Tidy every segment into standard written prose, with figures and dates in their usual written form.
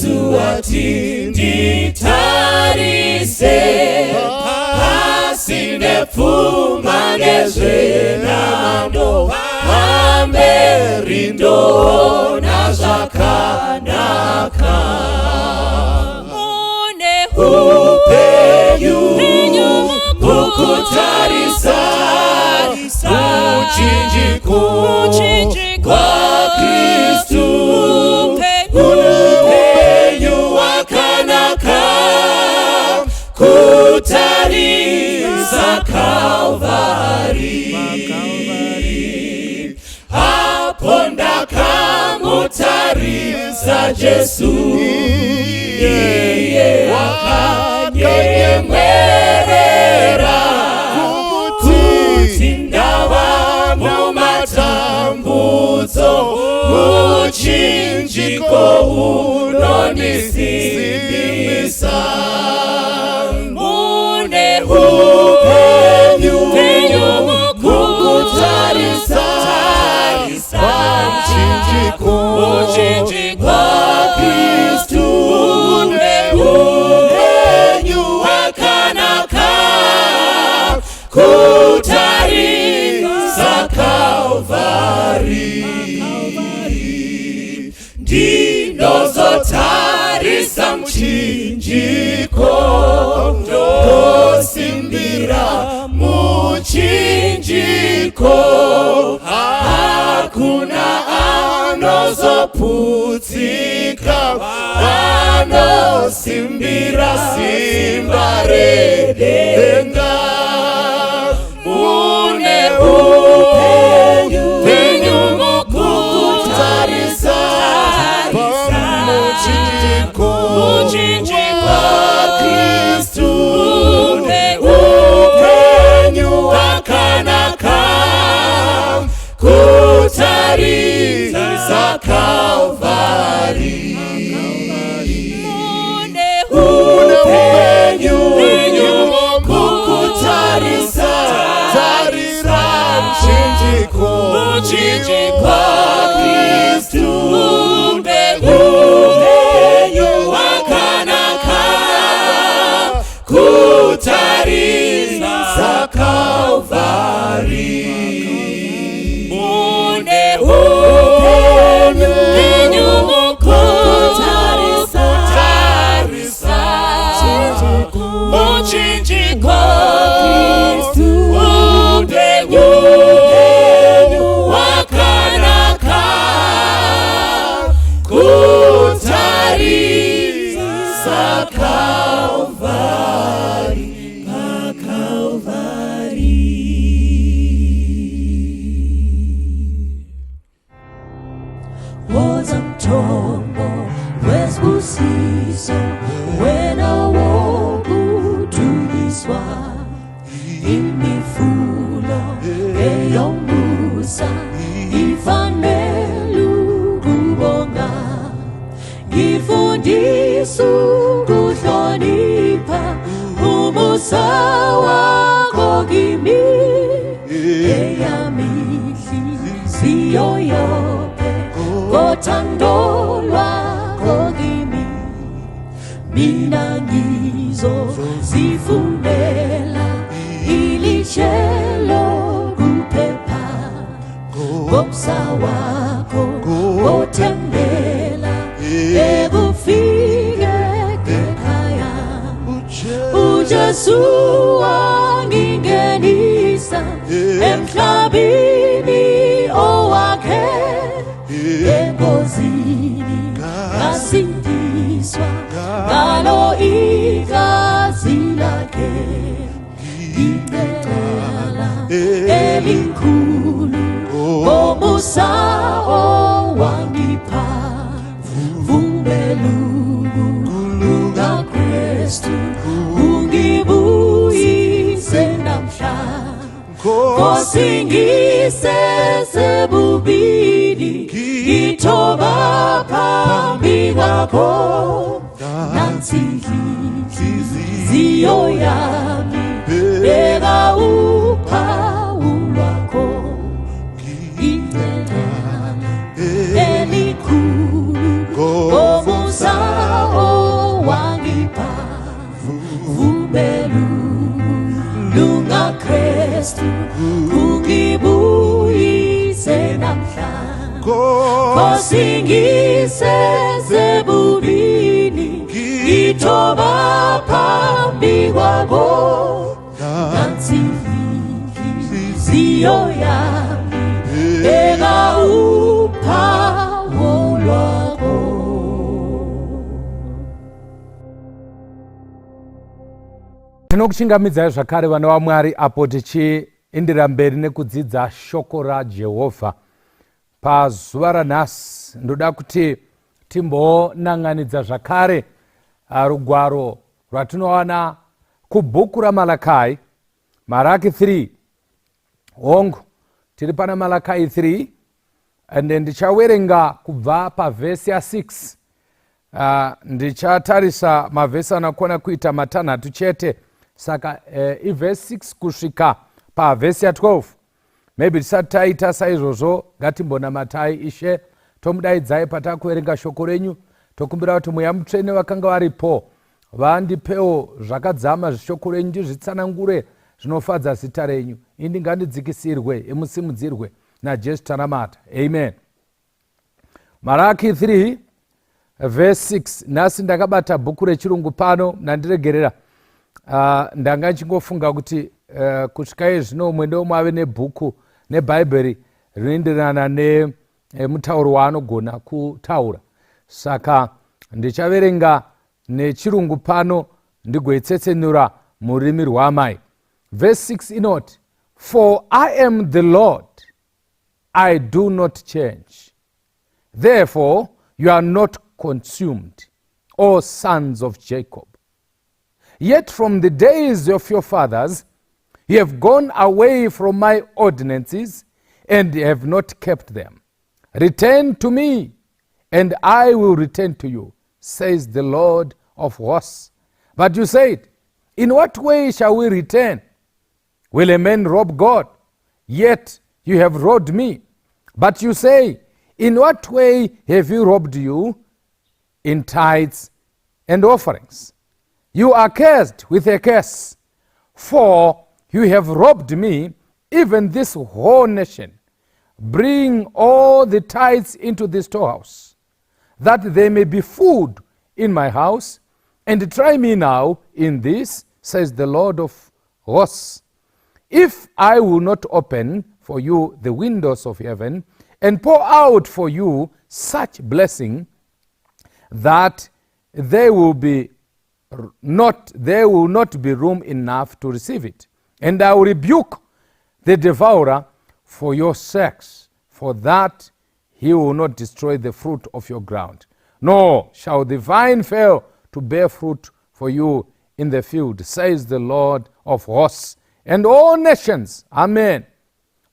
Jesu atinditarise pasine pfuma nezvenando pamberindo nazvakanaka mune upenyu kukutarisa uchinjiko kwa Kristu upenyu wakanaka kutarisa Kalvari hapo ndakamutarisa Jesu iye wakanyemwerera kuti ndava mumatambudzo muchinjiko unondisimbisa mune upenyu kukutarisa muchinjiko kwa Kristu upenyu wakanaka kutarisa Kalvari ndinozotarisa muchinjiko ndosimbira muchinjiko hakuna anozoputsika anosimbira simba redenga mune upenyu kukutarisa muchinjiko kwa Kristu upenyu wakanaka kutarisa Kalvari upenyu kukutarisa muchinjiko kwa Kristu upenyu wakanaka kutarisa Kalvari mune upenyu kukutarisa muchinjiko Kristu upenyu wakanaka kutarisa Kalvari Kalvari. Wozamthombo wesibusiso wena wokudluliswa imifulo eyombusa ifanele ukubonga ngifundisa ukuhlonipha umusa wakho kimi eyami inhliziyo yonke ngothando lwakho kimi mina ngizozifundela ilishelo kuphepha ngomsa wakho othembela ekufike ekhaya uJesu wangingenisa emhlabeni owakhe engozini ngasindiswa ngalo igazi lakhe ngicela elikhulu ngomusa owangipha vumelulu kaKristu ungibuyise namhla Nkosi sebubini ngithoba phambi kwakho nansi inhliziyo yami beka uphawu lwakho ngicela elikhulu ngomusa osingise zebulini ngithoba phambi kwakho nansi inhliziyo yami beka uphawu lwakho. Tinokuchingamidza zvakare vana vaMwari apo tichiindira mberi nekudzidza shoko raJehovha. Pazuva ranhasi ndoda kuti timbonanganidza zvakare rugwaro rwatinowana kubhuku raMalakai, Maraki 3. Hongu tiri pana Malakai 3 ende ndichawerenga kubva pavhesi ya6. Ndichatarisa mavhesi anokona kuita matanhatu chete, saka ivhesi 6 kusvika pavhesi ya12. Maybe tisati taita saizvozvo ngatimbonamatai Ishe, tomudaidzai patakuverenga shoko renyu, tokumbira kuti mweya mutsvene vakanga varipo vandipewo zvakadzama zveshoko renyu, ndizvitsanangure zvinofadza zita renyu. Ini ngandidzikisirwe imusimudzirwe naJesu tanamata, amen. Maraki 3 verse 6. Nhasi ndakabata bhuku rechirungu pano, nandiregerera. Ndanga nchingofunga kuti kusvika zvino umwe ndomwe ave nebhuku nebhaibheri rinoenderana nemutauro waanogona kutaura. Saka ndichaverenga nechirungu pano ndigoitsetsenura mururimi rwamai. Verse 6 inoti, For I am the Lord, I do not change. Therefore you are not consumed, O sons of Jacob. Yet from the days of your fathers you have gone away from my ordinances and have not kept them. Return to me, and I will return to you, says the Lord of hosts. But you said, In what way shall we return? Will a man rob God? Yet you have robbed me. But you say, In what way have we robbed you? In tithes and offerings. You are cursed with a curse, for you have robbed me, even this whole nation. Bring all the tithes into the storehouse, that there may be food in my house, and try me now in this, says the Lord of hosts. If I will not open for you the windows of heaven, and pour out for you such blessing, that there will not be room enough to receive it. And I will rebuke the devourer for your sakes, for that he will not destroy the fruit of your ground, nor shall the vine fail to bear fruit for you in the field, says the Lord of hosts. And all nations, amen,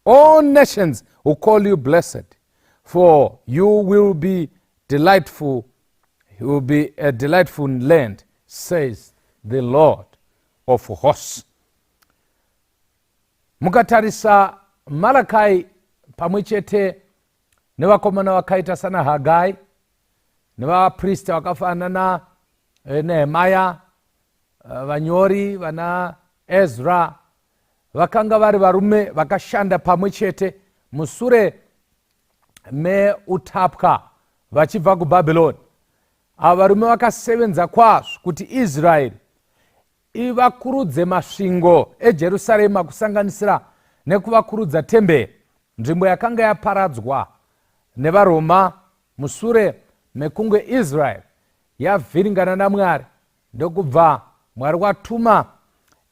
all nations will call you blessed, for you will be delightful. You will be a delightful land, says the Lord of hosts. Mukatarisa Malakai pamwe chete nevakomana vakaita sana Hagai, nevaprista vakafanana Nehemaya, vanyori vana Ezra, vakanga vari varume vakashanda pamwe chete musure meutapwa vachibva kuBhabhironi. Ava varume vakasevenza kwazvo kuti Israeri ivakurudze masvingo eJerusarema, kusanganisira nekuvakurudza temberi, nzvimbo yakanga yaparadzwa nevaRoma musure mekunge Israeri yavhiringana naMwari, ndokubva Mwari watuma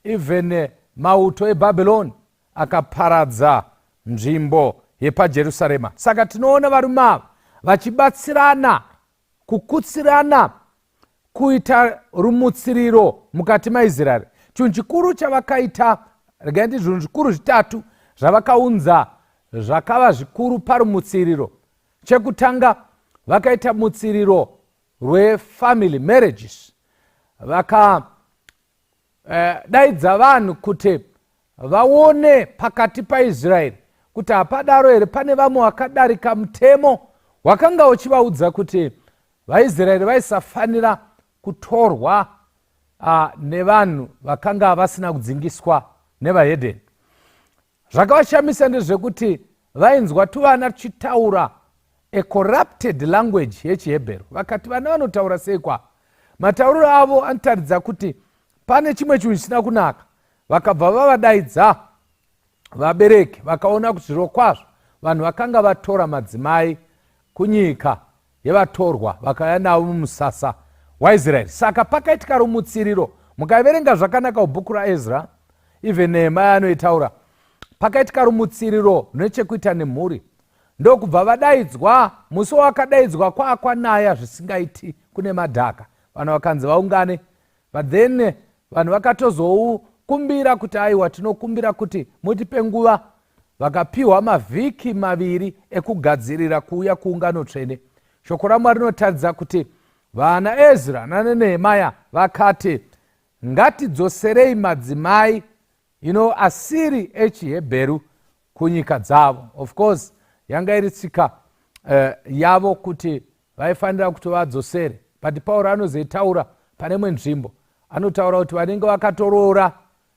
even mauto eBhabhironi akaparadza nzvimbo yepaJerusarema. Saka tinoona varume ava vachibatsirana kukutsirana kuita rumutsiriro mukati maIsraeri. Chinhu chikuru chavakaita, regai nditi zvinhu zvikuru zvitatu zvavakaunza zvakava zvikuru parumutsiriro. Chekutanga, vakaita mutsiriro rwefamily marriages. Vakadaidza vanhu kuti vaone pakati paIsraeri kuti hapadaro here pane vamwe vakadarika mutemo wakanga uchivaudza kuti vaIsraeri vaisafanira kutorwa nevanhu vakanga vasina kudzingiswa nevahedheni. Zvakavashamisa ndezvekuti vainzwa tuvana tuchitaura a corrupted language yechihebheru. Vakati vana vanotaura sei kwa matauriro avo anotaridza kuti pane chimwe chinhu chisina kunaka. Vakabva vavadaidza vabereki vakaona kuti zviro kwazvo vanhu vakanga vatora madzimai kunyika yevatorwa vakaya navo mumusasa waIsraeri. Saka pakaitika rumutsiriro. Mukaverenga zvakanaka mubhuku raEzra, even Nehemia anoitaura, pakaitika rumutsiriro nechekuita nemhuri. Ndokubva vadaidzwa, musi wakadaidzwa kwakwanaya zvisingaiti kune madhaka. Vanhu vakanzi vaungane, but then vanhu vakatozoukumbira kuti aiwa tinokumbira kuti mutipe nguva. Vakapiwa mavhiki 2 ekugadzirira kuuya kuungano tsvene. Shoko raMwari rinotaridza kuti vana Ezra naNehemia vakati ngatidzoserei madzimai asiri echihebheru kunyika dzavo. Of course yanga iri tsika yavo kuti vaifanira kuti vadzosere, but Pauro anozoitaura pane imwe nzvimbo. Anotaura kuti vanenge vakatoroora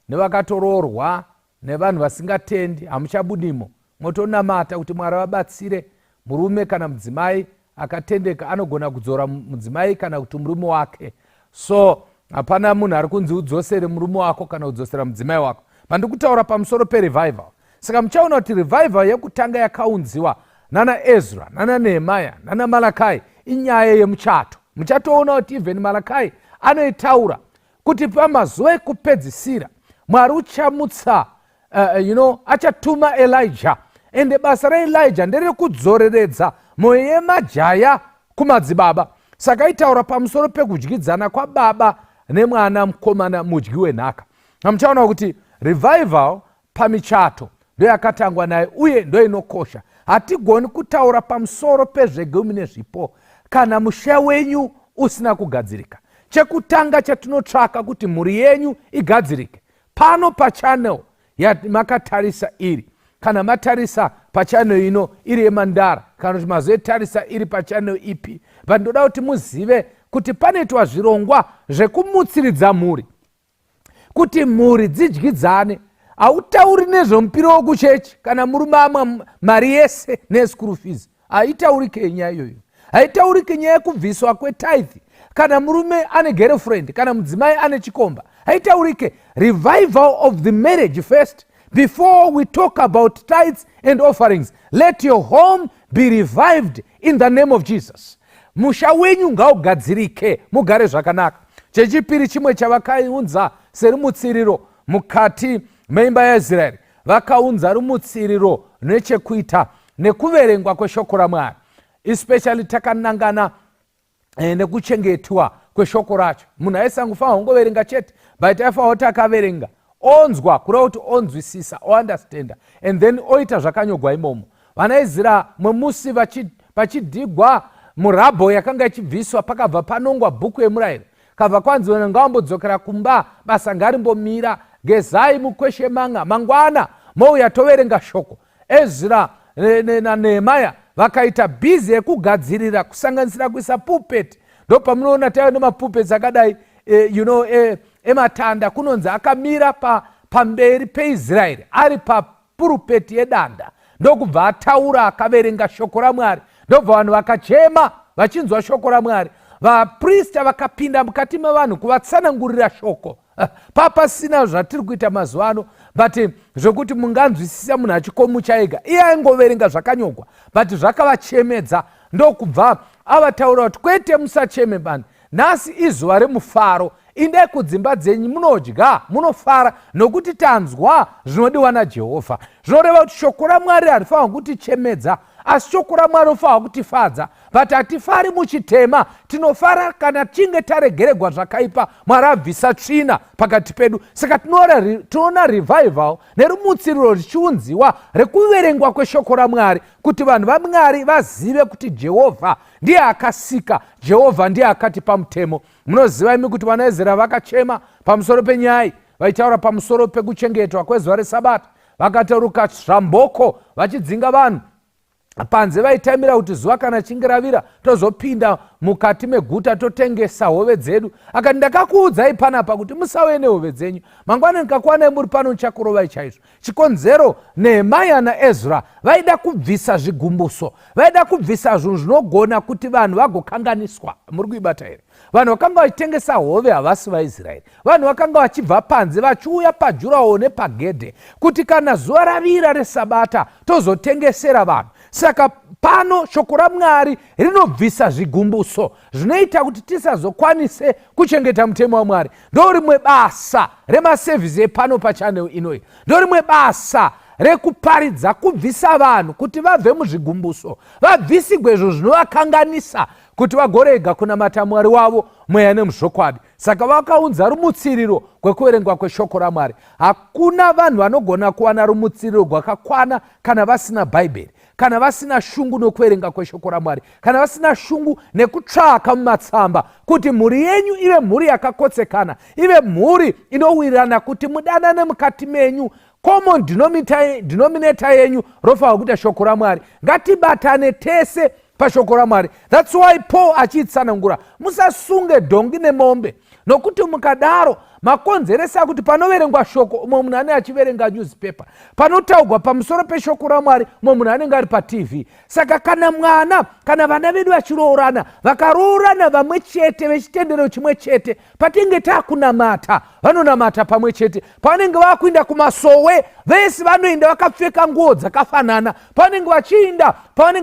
nevakatoroorwa nevanhu vasingatendi hamuchabudimo, motonamata kuti Mwari vabatsire. Murume kana mudzimai akatendeka anogona kudzora mudzimai kana kuti murume wake. So hapana munhu ari kunzi udzosere murume wako kana kudzosera mudzimai wako. Mandikutaura pamusoro perevival. Saka muchaona kuti revival yekutanga yakaunziwa nana Ezra, nana Nehemia, nana Malakai inyaya yemuchato. Muchatoona kuti even Malakai anoitaura kuti pamazuva ekupedzisira Mwari uchamutsa achatuma Elijah, ende basa raElijah nderere kudzoreredza mwoyo yemajaya kumadzibaba. Saka itaura pamusoro pekudyidzana kwababa nemwana mukomana mudyi wenhaka. Muchaona kuti revival pamichato ndoyo yakatangwa naye uye ndoyo inokosha. Hatigoni kutaura pamusoro pezvegumi nezvipo kana musha wenyu usina kugadzirika. Chekutanga chatinotsvaka kuti mhuri yenyu igadzirike pano pachannel yamakatarisa iri, kana matarisa pachannel ino iri yemandara, kana kuti mazoitarisa iri pachannel ipi, vandoda kuti muzive kuti panoitwa zvirongwa zvekumutsiridza mhuri, kuti mhuri dzidyidzane. Hautauri nezvomupiro wokuchechi kana murume amwe mari yese neschool fees. Haitaurike nyaya iyoyo. Haitaurike nyaya yekubviswa kwetithe kana murume ane girlfriend kana mudzimai ane chikomba. Haitaurike. Revival of the marriage first before we talk about tithes and offerings. Let your home be revived in the name of Jesus. Musha wenyu ngaugadzirike, mugare zvakanaka. Chechipiri chimwe chavakaunza serumutsiriro mukati meimba yaIsraeri, vakaunza rumutsiriro nechekuita nekuverengwa kweshoko raMwari, especially takanangana nekuchengetwa kweshoko racho. Munhu aisangofanira kungoverenga chete, but aifanira kuti akaverenga onzwa, kureva kuti onzwisisa, oandastenda, and then oita zvakanyogwa imomo. VanaIsraeri mwemusi vachidhigwa murabho yakanga ichibviswa, pakabva panongwa bhuku yemurayiro, kabva kwanzi ngavambodzokera kumba, basa ngarimbomira, gezai mukweshe mangwana mouya toverenga shoko. Ezra naNehemia vakaita bhizi yekugadzirira kusanganisira kuisa pulpit. Ndo pamunoona taiva nemapulpits akadai ematanda, kunonzi akamira pamberi peIsraeri ari papulpit yedanda, ndokubva ataura akaverenga shoko raMwari. Ndobva vanhu vakachema vachinzwa shoko raMwari. Vaprista vakapinda mukati mevanhu kuvatsanangurira shoko. Papasina zvatiri kuita mazuva ano, but zvokuti munganzwisisa munhu achikomu chaega. Iye aingoverenga zvakanyogwa, but zvakavachemedza. Ndokubva avataura kuti kwete musacheme bani, nhasi izuva remufaro, indai kudzimba dzenyu munodya munofara, nokuti tanzwa zvinodiwa naJehovha. Zvinoreva kuti shoko raMwari harifanira kutichemedza, asi shoko raMwari rinofanira kutifadza. But hatifari muchitema, tinofara kana tinge taregererwa zvakaipa, Mwari abvisa tsvina pakati pedu. Saka tinoona revival nerumutsiriro richiunziwa rekuverengwa kweshoko raMwari, kuti vanhu vaMwari vazive kuti Jehovha ndiye akasika, Jehovha ndiye akatipa mutemo. Munoziva imi kuti vanaIsraeri vakachema pamusoro penyaya, vaitaura pamusoro pekuchengetwa kwezuva reSabata, vakataruka zvamboko vachidzinga vanhu panze vaitamira kuti zuva kana chingiravira tozopinda mukati meguta totengesa hove dzedu. Akati ndakakuudzai panapa kuti musauye nehove dzenyu, mangwana ndikakuwanai muri pano nichakurovai chaizvo. Chikonzero Nehemia naEzra vaida kubvisa zvigumbuso, vaida kubvisa zvinhu zvinogona kuti vanhu vagokanganiswa. Muri kuibata here? Vanhu vakanga vachitengesa hove havasi vaIsraeri, vanhu vakanga vachibva panze vachiuya pajuraho nepagedhe kuti kana zuva ravira reSabata tozotengesera vanhu. Saka pano shoko raMwari rinobvisa zvigumbuso zvinoita kuti tisazokwanise kuchengeta mutemo waMwari. Ndo rimwe basa remasevhisi epano pachanel inoi, ndo rimwe basa rekuparidza kubvisa vanhu kuti vabve muzvigumbuso, vabvisigwe izvo zvinovakanganisa kuti vagorega kunamata Mwari wavo mweya nemuzvokwadi. Saka vakaunza rumutsiriro kwekuverengwa kweshoko raMwari. Hakuna vanhu vanogona kuwana rumutsiriro gwakakwana kana vasina Bhaibheri, kana vasina shungu nokuverenga kweshoko raMwari, kana vasina shungu nekutsvaka mumatsamba kuti mhuri yenyu ive mhuri yakakotsekana, ive mhuri inowirirana, kuti mudanane mukati menyu. Common denominator yenyu rofa kuita shoko raMwari. Ngatibatane tese pashoko raMwari. That's why Paul achitsanangura musasunge dhongi nemombe, nokuti mukadaro makonzeresa kuti panoverengwa shoko umwe munhu anenge achiverenga newspaper, panotaugwa pamusoro peshoko raMwari umwe munhu anenge ari paTV. Saka kana mwana kana vana vedu vachiroorana, vakaroorana vamwe chete vechitendero chimwe chete, patinge takunamata vanonamata pamwe chete. Pavanenge vakuinda kumasowe vese vanoenda vakapfeka nguo dzakafanana, pavanenge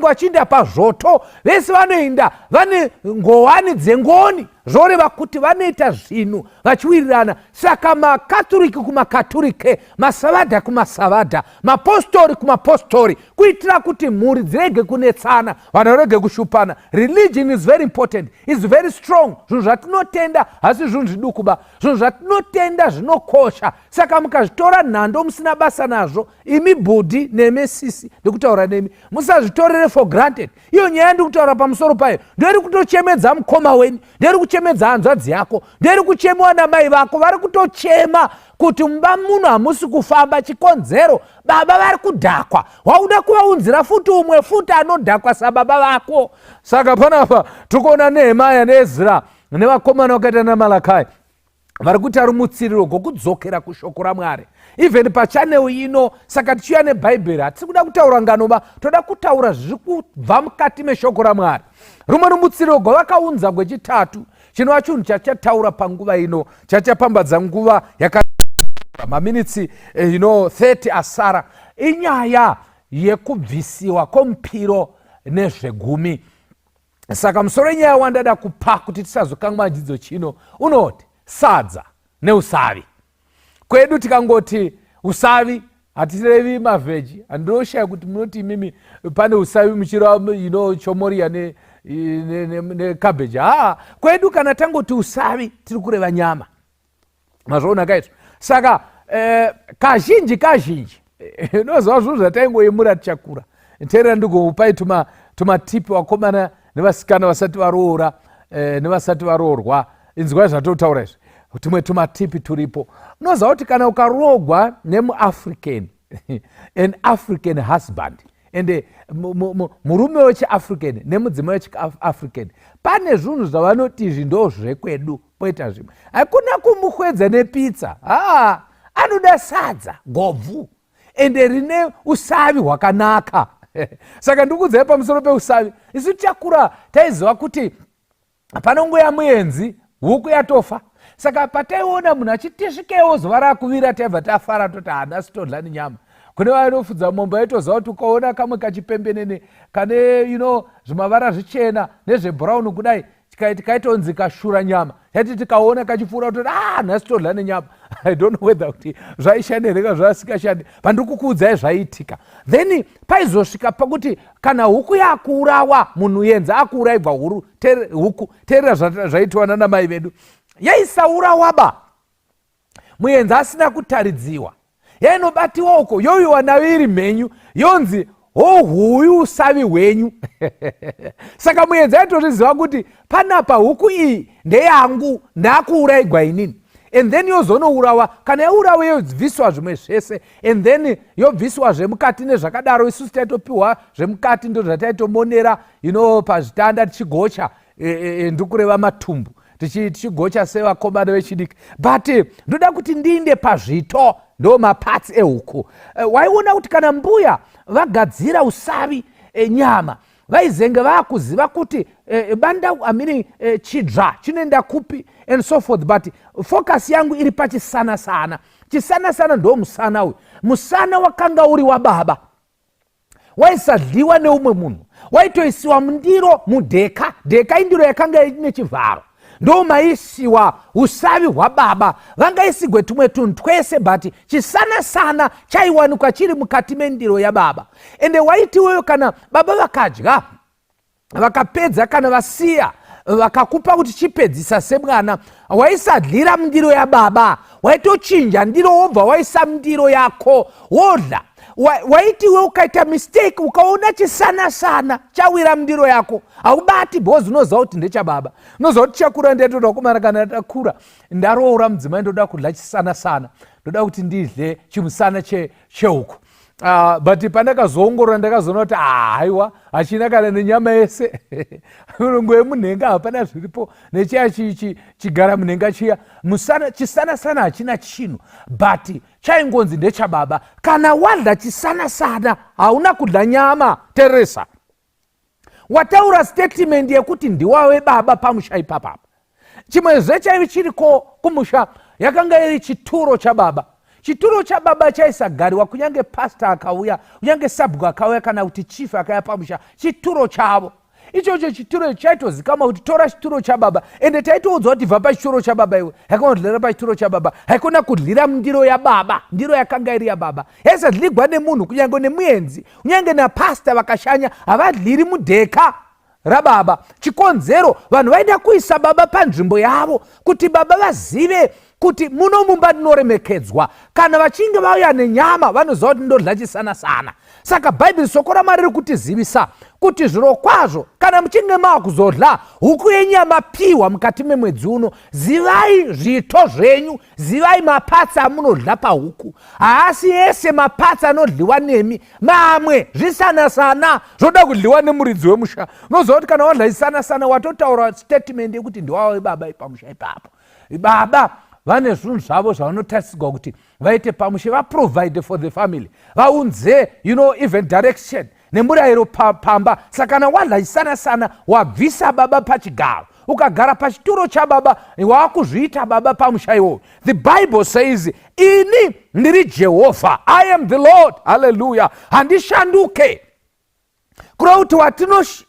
vachiinda pazvoto vese vanoenda vane ngowani dzengoni, zvoreva kuti vanoita zvinhu vachiwirirana. Saka makatoliki kumakatolike, masavadha kumasavadha, mapostori kumapostori, kuitira kuti mhuri dzirege kunetsana, vanhu varege kushupana. Religion is very important, is very strong. Zvinhu zvatinotenda hasi zvinhu zvidukuba, zvinhu zvatinotenda zvinokosha. Saka mukazvitora nhando musina basa nazvo, imi bhudhi nemesisi ndikutaura nemi, musazvitorere for granted. Iyo nyaya ndikutaura pamusoro payo ndiri kutochemedza mukoma wenyu, ndiri kuchemedza hanzvadzi yako, ndiri kuchemewa namai vako, vari kutochema kuti mumba muno hamusi kufamba. Chikonzero baba vari kudhakwa, wauda kuvaunzira futi umwe futi anodhakwa sababa vako. Saka panapa tikuona Nehemia naEzra nevakomana vakaita naMalakai vari kuita rumutsiriro gokudzokera kushoko raMwari. Even pachanel ino, saka tichiuya neBhaibheri hatisi kuda kutaura nganova, toda kutaura zviri kubva mukati meshoko raMwari. Rumwe rumutsiriro gwavakaunza gwechitatu chinova chinhu chachataura panguva ino, chachapambadza nguva maminitsi 30 asara, inyaya yekubvisiwa komupiro nezvegumi. Saka musoro nyaya wandada kupa kuti tisazokanganwa dzidzo chino unoti sadza neusavi. Kwedu tikangoti usavi hatirevi mavheji, handinoshaya kuti munoti mimi pane usavi muchira chomoria nekabeji. Kwedu kana tangoti usavi tiri kureva nyama, mazvoona kaizvo. Saka kazhinji inoziva zvinhu zvataingoyemura tichakura. Teerera ndigokupai tumatipi vakomana nevasikana vasati varoora nevasati varoorwa. Inzwai zvatotaura izvi, tumwe tumatipi turipo. Unoziva kuti kana ukarogwa nemuAfrican, an African husband, ende murume wechiAfrican nemudzimai wechiAfrican, pane zvinhu zvavanoti zvindo zvekwedu poita zvimwe. Hakuna kumukwedza nepizza, anoda sadza gobvu ende rine usavi hwakanaka. Saka ndikuudzai pamusoro peusavi, isu tichakura taiziva kuti panongoya muenzi huku yatofa. Saka pataiona munhu achitisvikewo zuva rakuvira taibva tafara toti hanasi todla nenyama. Kune vanofudza mombe aitoziva kuti ukaona kamwe kachipembenene kane zvimavara zvichena nezvebhurauni kudai, tikaitonzi kashura nyama, yati tikaona kachipfuura kuti nhasi todla nenyama. I don't know whether kuti zvaishande here kana zvasikashande, pandiri kukuudzai zvaiitika. Then paizosvika pakuti kana huku yakuurawa, munhu yenza akuuraigwa huku, teerera zvaitwa nanamai vedu, yaisaurawa muenza asina kutaridziwa, yainobatiwa uko yowiwa naviri mhenyu, yonzi huyu usavi hwenyu. Saka muenza aitozviziva kuti panapa huku iyi ndeyangu, ndakuuraigwa inini. and then yozonourawa. Kana yaurawa yobviswa zvimwe zvese, and then yobviswa zvemukati nezvakadaro, isusu taitopiwa zvemukati ndo zvataitomonera pazvitanda tichigocha, ndikureva matumbu tichigocha sevakomana vechidiki. But ndoda kuti ndiinde pazvito, ndo mapatsi ehuku. Waiona kuti kana mbuya vagadzira usavi nyama, vaizenge vakuziva kuti banda chidzva chinoenda kupi and so forth. But focus yangu iri pachisana sana. Chisana sana ndo musana uyu. Musana wakanga uri wababa, waisadliwa neumwe munhu, waitoisiwa mundiro mudheka. Dheka indiro yakanga ine chivharo, ndo maisiwa usavi hwababa. Vangaisigwe tumwe tunhu twese, but chisana sana chaiwanikwa chiri mukati mendiro yababa. Ende waiti wewe kana baba vakadya vakapedza, kana vasiya vakakupa kuti chipedzisa semwana, waisadlira mundiro yababa, waitochinja ndiro wobva waisa mundiro yako wodla. Waiti we ukaita mistake ukaona chisana sana chawira mundiro yako, haubati bhozi, unoziva kuti ndechababa. Unoziva kuti chakura ndetoda kumana, kana ndakura ndaroora mudzimai ndoda kudla chisana sana, ndoda kuti ndidle chimusana chehuku. But pandakazoongorora ndakazoona kuti haiwa hachina kana nenyama yese. Ngwe munhenga hapana zviripo, nechiya chigara munhenga chiya. Chisana sana hachina chinhu, but chaingonzi ndechababa. Kana wadla chisana sana hauna kudla nyama. Teresa, wataura statement yekuti ndiwawe baba pamusha ipapapa. Chimwezve chaivi chiriko kumusha yakanga iri chituro chababa. Chituro chababa chaisagariwa, kunyange pastor akauya, kunyange sabhu akauya, kana kuti chief akauya pamusha, chituro chavo. Ichocho chituro chaitozikama kuti tora chituro chababa. Ende taitoudzwa kuti bva pachituro chababa iwe, haikona kudlira pachituro chababa, haikona kudlira mundiro yababa, ndiro yakanga iri yababa. Yaisadligwa nemunhu, kunyange nemuenzi, kunyange napastor vakashanya, havadliri mudheka rababa. Chikonzero vanhu vaida kuisa baba panzvimbo yavo, kuti baba vazive kuti muno mumba ndinoremekedzwa. Kana vachinge vauya nenyama vanoziva kuti ndodla chisana sana. Saka Bhaibheri soko raMwari riri kutizivisa kuti zviro kwazvo kana muchinge makuzodla huku yenyama piwa mukati memwedzi uno, zivai zvito zvenyu, zivai mapatsi amunodla pahuku. Haasi ese mapatsi anodliwa nemi, mamwe zvisana sana zvoda kudliwa nemuridzi wemusha. Unoziva kuti kana wadla zvisana sana watotaura statement yekuti ndiwawe baba pamusha ipapo. Baba vane zvinhu zvavo zvavanotarisirwa kuti vaite pamusha, vaprovide for the family, vaunze even direction nemurayiro pamba. Saka kana wadla chisana sana wabvisa baba pachigaro, ukagara pachituro chababa, wakuzviita baba pamusha iwoyo. The Bible says, ini ndiri Jehovha, I am the Lord. Hallelujah. Handishanduke. Kureva kuti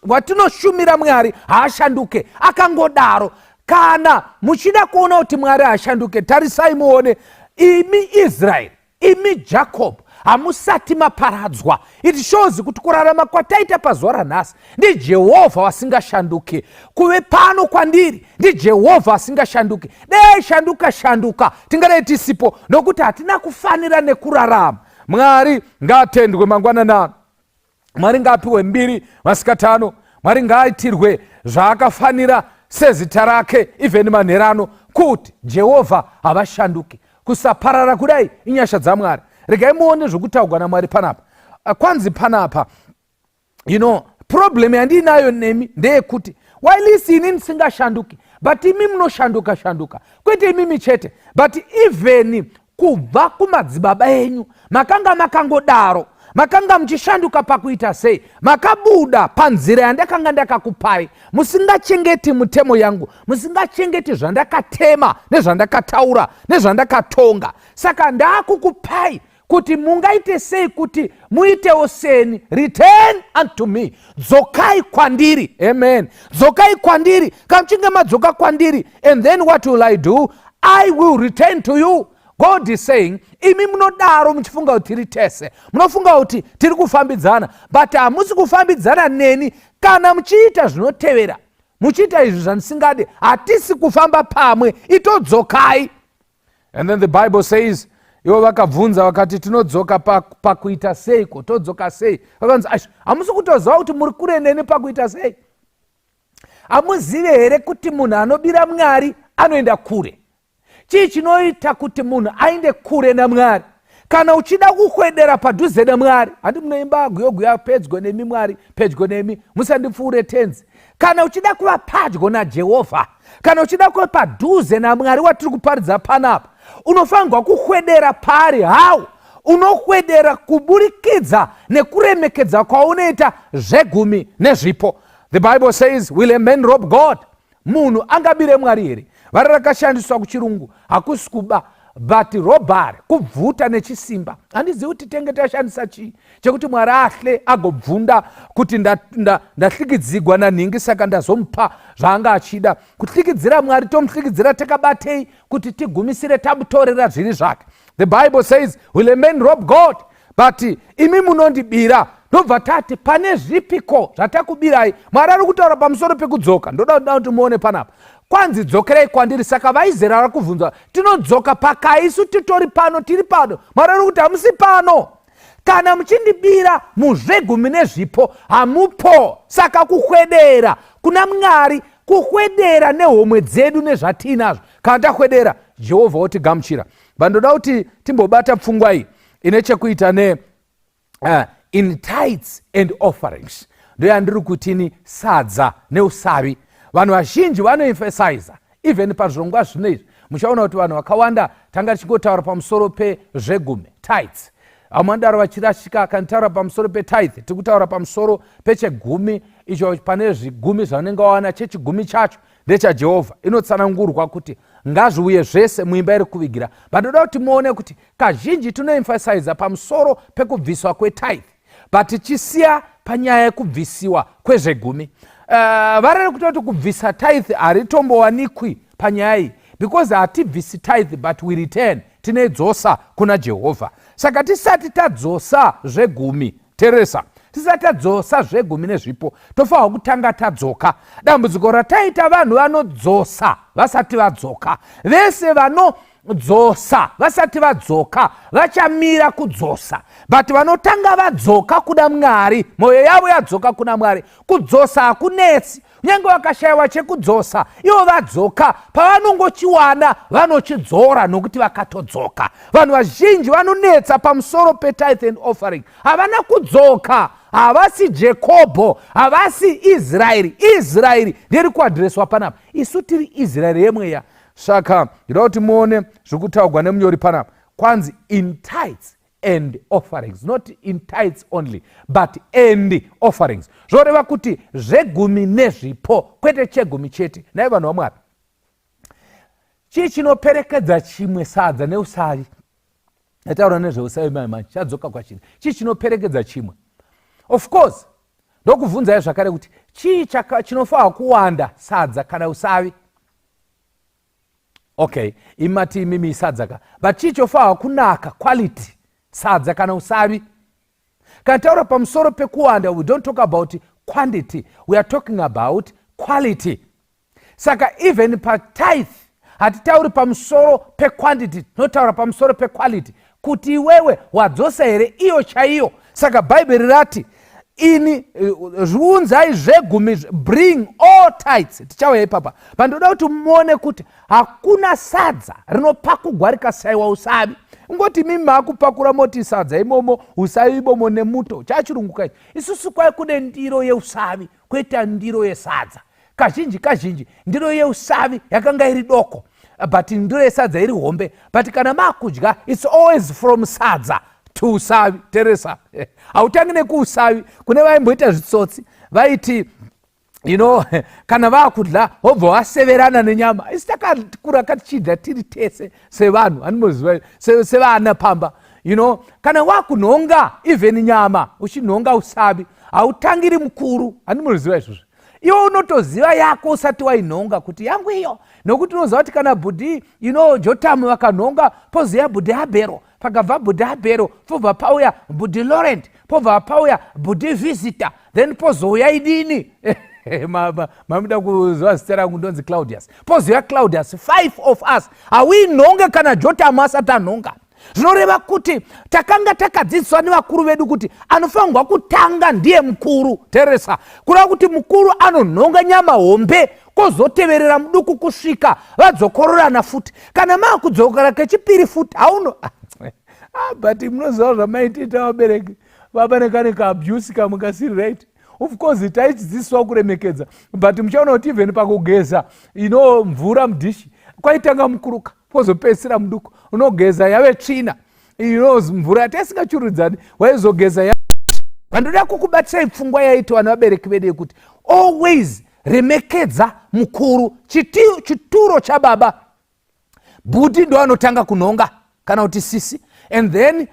watinoshumira Mwari haashanduke akangodaro. Kana muchida kuona kuti Mwari ashanduke, tarisai muone, imi Israel, imi Jacob, hamusati maparadzwa. It shows kuti kurarama kwataita pazuva ranhasi ndiJehovha wasingashanduke. Kuve pano kwandiri ndiJehovha wasingashanduke. Dai shanduka tingadai tisipo, nokuti hatina kufanira nekurarama. Mwari ngaatendwe mangwanani, Mwari ngaapiwe mbiri masikatano, Mwari ngaaitirwe zvaakafanira sezita rake, even manherano, kuti Jehovha havashanduke. Kusaparara kudai inyasha dzaMwari. Regai muone zvokutaurwa naMwari panapa. Kwanzi panapa, problem yandinayo nemi ndeyekuti while ini ndisingashanduki, but imi munoshanduka. Kwete imimi chete, but even kubva kumadzibaba enyu makanga makangodaro, makanga muchishanduka pakuita sei, makabuda panzira yandakanga ndakakupai, musingachengeti mutemo yangu, musingachengeti zvandakatema nezvandakataura nezvandakatonga. Saka ndakukupai kuti mungaite sei kuti muitewo seni. Return unto me, dzokai kwandiri. Amen. Dzokai kwandiri. Kana muchinge madzoka kwandiri, and then what will I do? I will return to you. God is saying, imi munodaro muchifunga kuti tiri tese, munofunga kuti tiri kufambidzana, but hamusi kufambidzana neni kana muchiita zvinotevera. Muchiita izvi zvandisingade, hatisi kufamba pamwe, itodzokai. And then the Bible says, ivo vakabvunza vakati, tinodzoka pakuita seiko, todzoka sei? Vakanzi, hamusi kutoziva kuti muri kure neni pakuita sei? Hamuzive here kuti munhu anobira Mwari anoenda kure? chii chinoita kuti munhu ainde kure naMwari? Kana uchida kukwedera padhuze naMwari, handi munoimba guyoguya pedyo nemi Mwari, pedyo nemi, musandipfuure tenzi. Kana uchida kuva padyo naJehovha, kana uchida kuva padhuze naMwari watiri kuparidza panapa, unofanirwa kukwedera pari. How? Unokwedera kuburikidza nekuremekedza kwaunoita zvegumi nezvipo. The Bible says, will a man rob God? Munhu angabire Mwari here? Vara rakashandiswa kuchirungu hakusi kuba, but robbery, kubvuta nechisimba. Handizivi kuti tenge tashandisa chii chekuti Mwari ahle agobvunda kuti ndahlikidzigwa nanhingi saka ndazomupa zvaanga achida. Kuhlikidzira Mwari tomuhlikidzira takabatei kuti tigumisire tamutorera zviri zvake. The Bible says, will a man rob God? But imi munondibira. Ndobva tati pane zvipiko zvatakubirai. Mwari ari kutaura pamusoro pekudzoka. Ndoda kuti muone panapa. Kwanzi dzokerei kwandiri. Saka vaIsraeri vari kubvunzwa, tinodzoka pakai? Isu titori pano, tiri pano. Mwari ari kuti hamusi pano. Kana muchindibira muzvegumi nezvipo hamupo. Saka kukwedera kuna Mwari, kukwedera nehomwe dzedu nezvatinazvo, kana takwedera Jehovha otigamuchira. Bandoda kuti timbobata pfungwa iyi ine chekuita ne in tithes and offerings. Ndo yandiri kutini sadza neusavi. Vanhu vazhinji vanoemphasize even pazvirongwa zvinezvi. Muchaona kuti vanhu vakawanda tanga tichingotaura pamusoro pezvegumi, tithes. Amandaro vachirashika kantaura pamusoro petithe, tikutaura pamusoro pechegumi icho pane zvigumi zvaunenge wawana, chechigumi chacho ndechaJehovha. Inotsanangurwa kuti ngazviuye zvese muimba iri kuvigira. Bandoda kuti muone kuti kazhinji tinoemphasize pamusoro pekubviswa kwetithe, but tichisiya panyaya yekubvisiwa kwezvegumi. Varere kutoti kubvisa tithe haritombowanikwi panyaya iyi, because hatibvisi tithe but we return, tinedzosa kuna Jehovha. Saka tisati tadzosa zvegumi, teresa, tisati tadzosa zvegumi nezvipo, tofanirwa kutanga tadzoka. Dambudziko rataita vanhu vanodzosa vasati vadzoka. Vese vanodzosa vasati vadzoka vachamira kudzosa, but vanotanga vadzoka kuna Mwari, mwoyo yavo yadzoka kuna Mwari. Kudzosa hakunetsi. Nyange vakashayiwa chekudzosa, ivo vadzoka. Pavanongochiwana vanochidzora nokuti vakatodzoka. Vanhu vazhinji vanonetsa pamusoro petithe and offering. Havana kudzoka. Havasi Jakobho, havasi Israeri. Israeri ndiri kuadhireswa panapa. Isu tiri Israeri yemweya. Saka ndoda kuti muone zvikutaurwa nemunyori panapa. Kwanzi in tithes and offerings, not in tithes only, but and offerings. Zvoreva kuti zvegumi nezvipo, kwete chegumi chete. Naye vanhu vaMwari, chii chinoperekedza chimwe sadza neusavi? Ndataura nezveusavi manje, chadzoka kwachiri. Chii chinoperekedza chimwe? Of course, ndokubvunzai zvakare kuti chii chinofanirwa kuwanda, sadza kana usavi? Okay, imati imimi sadza, but chii chofanirwa kunaka, quality, sadza kana usavi? Kana taura pamusoro pekuwanda, we don't talk about quantity, we are talking about quality. Saka even pa tithe hatitauri pamusoro pequantity, tinotaura pamusoro pequality, kuti iwewe wadzosa here iyo chaiyo. Saka Bible rati ini zviunzai zvegumi, bring all tithes. Tichauya ipapa. Pandoda kuti muone kuti hakuna sadza rinopakugwarika saiwa usavi. Ngoti mimi makupakura moti sadza imomo, usavi imomo nemuto. Chachirungu ichi. Isusu kwai kune ndiro yeusavi, kwete ndiro yesadza. Kazhinji ndiro yeusavi yakanga iri doko, but ndiro yesadza iri hombe. But kana makudya, it's always from sadza to usavi. Teresa, hautangi nekuusavi. Kune vaimboita zvitsotsi vaiti, you know, kana vakudla wobva waseverana nenyama. Isi takakura katichidya tiri tese sevanhu, handimoziva, sevana pamba. You know, kana wakunhonga even nyama, uchinhonga usavi, hautangiri mukuru, handimoziva izvozvo. Iwo unotoziva yako usati wainhonga kuti yangu iyo. Nokuti unoziva kuti kana Bhudhi, you know, Jotamu vakanhonga, poziya Bhudhi Habhero, pakabva Bhudhi Habhero, pobva pauya Bhudhi Laurent, pobva pauya Bhudhi Visitor, then pozouya idini. Mamuda kuziva zita rangu ndonzi Claudius. Pozouya Claudius, 5 of us. Hawinhonge kana Jotamu asati anhonga. Zvinoreva kuti takanga takadzidziswa nevakuru vedu kuti anofanirwa kutanga ndiye mukuru. Teresa, kureva kuti mukuru anonhonga nyama hombe kozoteverera muduku kusvika vadzokororana futi. Kana makudzokera kechipiri futi hauno but munoziva zvamaitita vabereki vaba nekane kaabuse kamukasiri, right? Of course taichidzidziswa kuremekedza, but muchaona kuti even pakugeza mvura mudhishi kwaitanga mukuruka pozopedzisira muduku unogeza yave tsvina, mvura yatisingachuridzani waizogeza vandoda kukubatisai pfungwa yaiti vanhu vabereki vedu yekuti always remekedza mukuru. Chituro chababa bhudhi ndo anotanga kunhonga kana kuti sisi, and then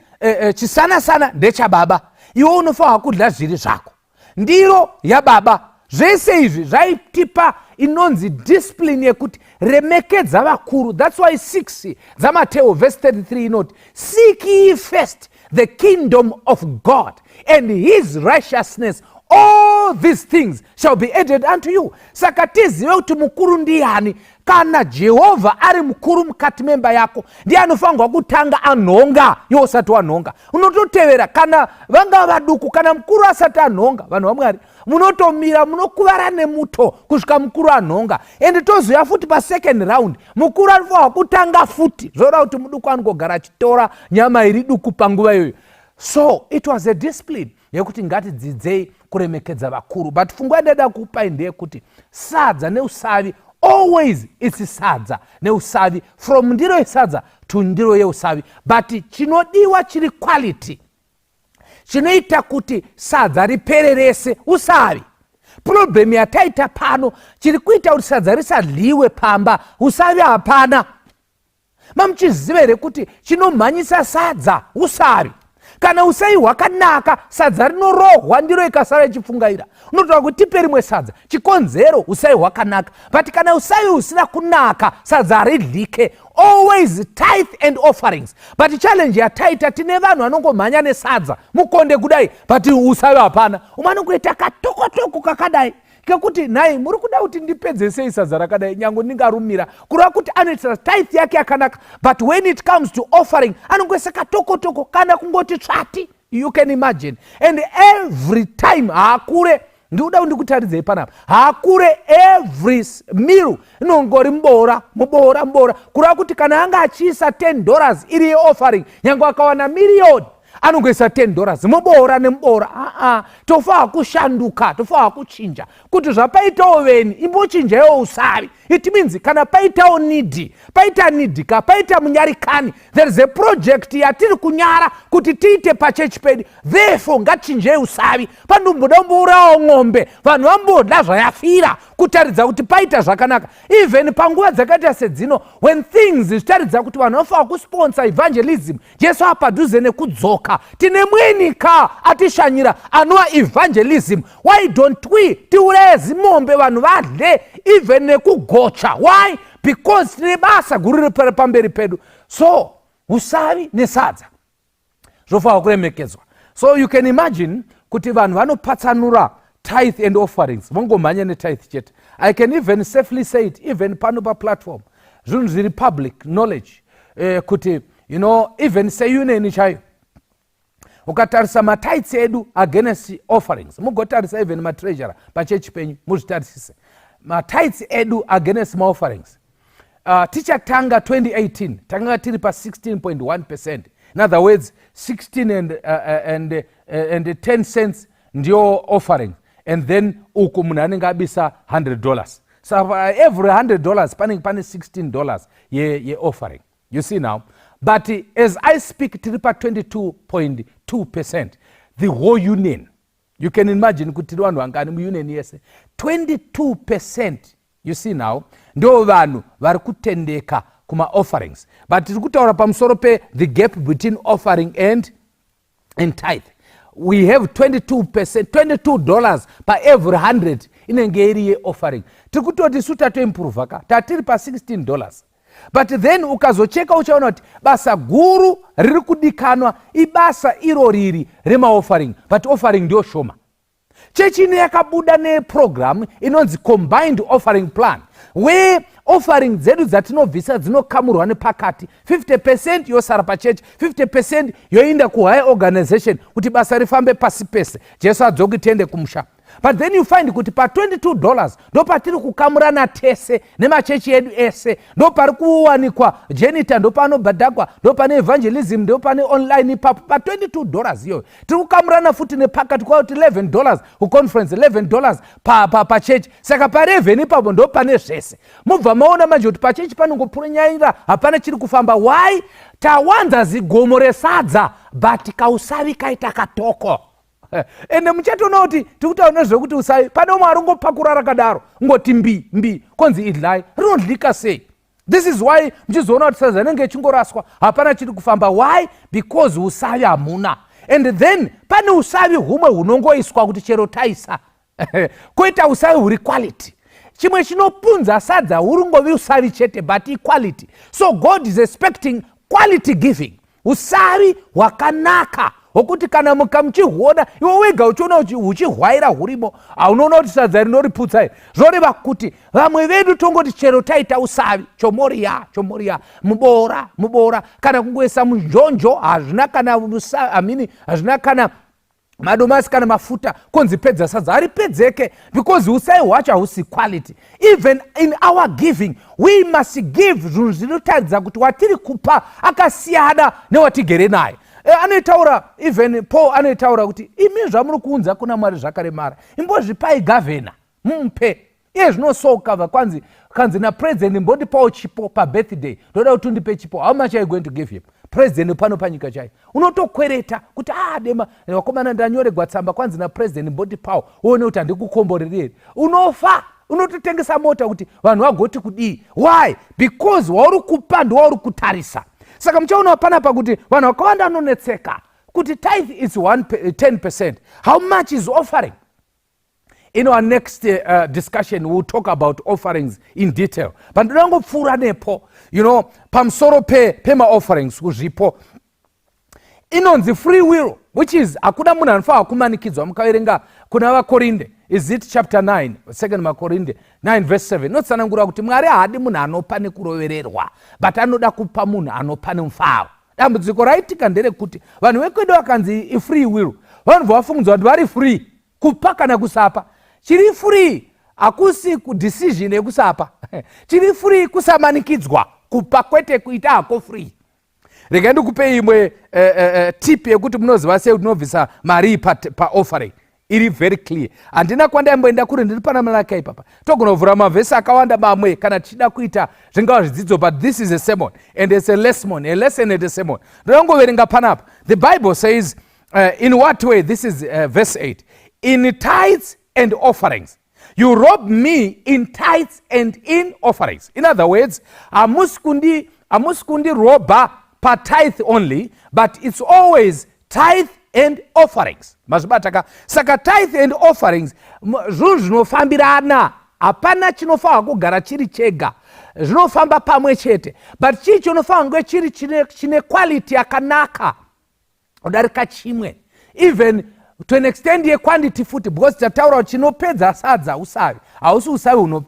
chisana sana ndechababa. Iwe unofanira kudya zviri zvako, ndiro yababa. Zvese izvi zvaitipa inonzi discipline yekuti remekedza vakuru. That's why 6 dzaMateo verse 33 inoti seek ye first the kingdom of God and his righteousness, all these things shall be added unto you. Saka tizive kuti mukuru ndiani. Kana Jehovha ari mukuru mukati memba yako, ndiye anofanirwa kutanga anhonga iwe usati wanhonga. Unototevera kana vanga vaduku, kana mukuru asati anhonga. Vanhu vaMwari munotomira munokuvara nemuto kusvika mukuru anhonga, and tozoya futi pasecond round mukuru anofanirwa kutanga futi, zvoreva kuti muduku anogara achitora nyama iri duku panguva iyoyo. So it was a discipline yekuti ngatidzidzei kuremekedza vakuru. But pfungwa ndada kupai ndeyekuti sadza neusavi, always it's sadza neusavi, from ndiro yesadza to ndiro yeusavi. But chinodiwa chiri quality, chinoita kuti sadza ripererese usavi. Problem yataita pano chiri kuita kuti sadza risadliwe pamba, usavi hapana. Mamuchiziva here kuti chinomhanyisa sadza usavi. Kana usavi hwakanaka sadza rinorohwa ndiro ikasara ichifungaira. Unotaura kuti tipe rimwe sadza, chikonzero usavi hwakanaka. But kana usavi husina kunaka sadza haridlike. Always tithe and offerings. But challenge yataita tine vanhu vanongomhanya nesadza mukonde kudai, but usavi hapana. Umanongoita katokotoko kakadai kekuti nhai muri kuda kuti ndipedze sei sadza rakadai nyange ndingarumira, kureva kuti anoita tithe yake yakanaka, but when it comes to offering anongoisa katokotoko kana kungoti tsvati. You can imagine. And every time haakure, ndikuda ndikutaridzei panapa, haakure every meal inongori mbora kureva kuti kana anga achiisa $10 iri yeoffering, nyange akawana miriyoni anongoisa $10 mubora nemubora. Tofanira kushanduka, tofanira kuchinja kuti zvapaitawo veni imbochinjawo usavi. It means kana paitawo paita nidhika, paita munyarikani, there is a project yatiri kunyara kuti tiite pachechi pedu, therefore ngachinjei usavi. Pandomboda kumbourawo ng'ombe, vanhu vambodla zvayafira kutaridza kuti paita zvakanaka. Even panguva dzakaita sedzino, when things zvitaridza kuti vanhu vanofanira kusponsor evangelism, Jesu apadhuze nekudzoka, tine mwenika atishanyira anova evangelism. Why don't we tiuraye zimombe vanhu vadle even nekugocha? Why? Because tine basa guru riri pamberi pedu. So usavi nesadza zvofanira kuremekedzwa. So you can imagine kuti vanhu vanopatsanura tithe and offerings, vongomhanya netithe chete. I can even safely say it, even pano paplatform, zvinhu zviri public knowledge, kuti even seunion chayo ukatarisa matithes edu against offerings, mugotarisa even matreasurer pachechi penyu muzvitarisise matithes edu against maofferings. Tichatanga 2018 tanga tiri pa 16.1%. In other words 16 and 10 cents ndio offering, and then uku munhu anenge abisa $100. So every $100 pane $16 ye offering. You see now. But as I speak, tiri pa 22.2%. The whole union. You can imagine kuti vanhu vangani muunion yese 22%. You see now, ndio vanhu vari kutendeka kuma offerings. But tiri kutaura pamusoro pe the gap between offering and tithe. We have 22%, $22 per every 100 inenge iri ye offering. Tiri kutoti suta to improve ka tatiri pa $16. But then ukazocheka uchaona kuti basa guru riri kudikanwa ibasa iro riri rema offering, but offering ndio shoma. Chechi ine yakabuda neprogram inonzi combined offering plan, where offering dzedu dzatinobvisa dzinokamurwa nepakati, 50% yosara pachechi, 50% yoinda kuhigher organization kuti basa rifambe pasi pese, Jesu adzoke tiende kumusha. but then you find kuti pa $22 ndo patiri kukamurana tese nemachechi edu ese, ndo pari kuwanikwa janitor, ndo panobhadhakwa, ndo pane evangelism, ndo pane online ipapo pa $22 iyoyo. Tiri kukamurana futi nepakati kwa kuti $11 kuconference, $11 pa church. Saka pa 11 ipapo ndo pane zvese. Mubva maona manje kuti pa church panongopfuranyaira, hapana chiri kufamba. Why? Tawanza zigomo resadza but kausavi kaita katoko. Ende muchatoona kuti tikutaona zvekuti usavi pane umwe aringopakurara rakadaro ngoti mbi konzi idlai rinodlika sei. This is why muchizoona kuti sadza rinenge chingoraswa hapana chiri kufamba. Why? Because usavi hamuna. And then pane usavi humwe hunongoiswa kuti chero taisa koita usavi huri quality. Chimwe chinopunza sadza huringovi usavi chete but equality. So God is expecting quality giving, usavi hwakanaka hwokuti kana mukamuchihuona iwe wega uchiona uchihwaira hurimo haunoona kuti sadza rinoriputsa iri. Zvoreva kuti vamwe vedu tongoti chero taita usavi chomoriya mubora kana kungoisa munjonjo hazvina kana hazvina kana madomasi kana mafuta konzi pedza sadza haripedzeke, because usavi hwacho hahusi quality. Even in our giving we must give zvinhu zvinotaridza kuti watiri kupa akasiyana newatigere naye. Anotaura even Paul anotaura kuti imi zvamuri kuunza kuna Mwari zvakaremara imbozvipai gavhena mumpe. Iye zvinosoka kanzi na president mbondipawo chipo pa birthday, ndoda kuti undipe chipo. How much are you going to give him? President pano panyika chai unotokwereta kuti dema wakomana ndanyoregwa tsamba kwanzi na president mbondipawo uone kuti handikukomboreri. Unofa, unototengesa mota kuti vanhu vagoti kudii. Why? Because wauri kupa ndiwauri kutarisa. Saka muchaona panapa kuti vanhu vakawanda vanonetseka kuti tithe is 10%. How much is offering? In our next discussion we'll talk about offerings in detail. But ndangopfuura nepo, pamusoro pema offerings kuzvipo. Inonzi free will, which is hakuna munhu anofanira kumanikidzwa. Mukaverenga kuna vakorinde, is it chapter 9, 2 Makorinde 9 verse 7. Notsanangura kuti Mwari haadi munhu anopa nekurovererwa, but anoda kupa munhu anopa nemufaro. Dambudziko raitika nderekuti vanhu vekwedu vakanzi free will, vanhu vafungidzwa kuti vari free kupa kana kusapa. Chiri free hakusi kudecision yekusapa. Chiri free kusamanikidzwa, kupa kwete kuita hako free. Rega ndikupe imwe tip yekuti munoziva sei unobvisa mari pa offering. Iri very clear. Handina kwandamboenda kuri ndiri pana malaka ipapa. Togona kuvhura mavhesi akawanda mamwe kana tichida kuita zvingava zvidzidzo, but this is a sermon and it's a lesson and a sermon. Ndinongoverenga panapa. The Bible says in what way? This is verse 8. In tithes and offerings. You rob me in tithes and in offerings. In other words, amuskundi roba per tithe only, but it's always tithe and offerings. Mazbataka. Saka tithe and offerings zvinhu zvinofambirana. Hapana chinofanira kugara chiri chega. Zvinofamba pamwe chete. But chii chinofanira chiri chine quality yakanaka kudarika chimwe. Even to an extent ye quantity futi, because tataura chinopedza sadza usavi. Hausi usavi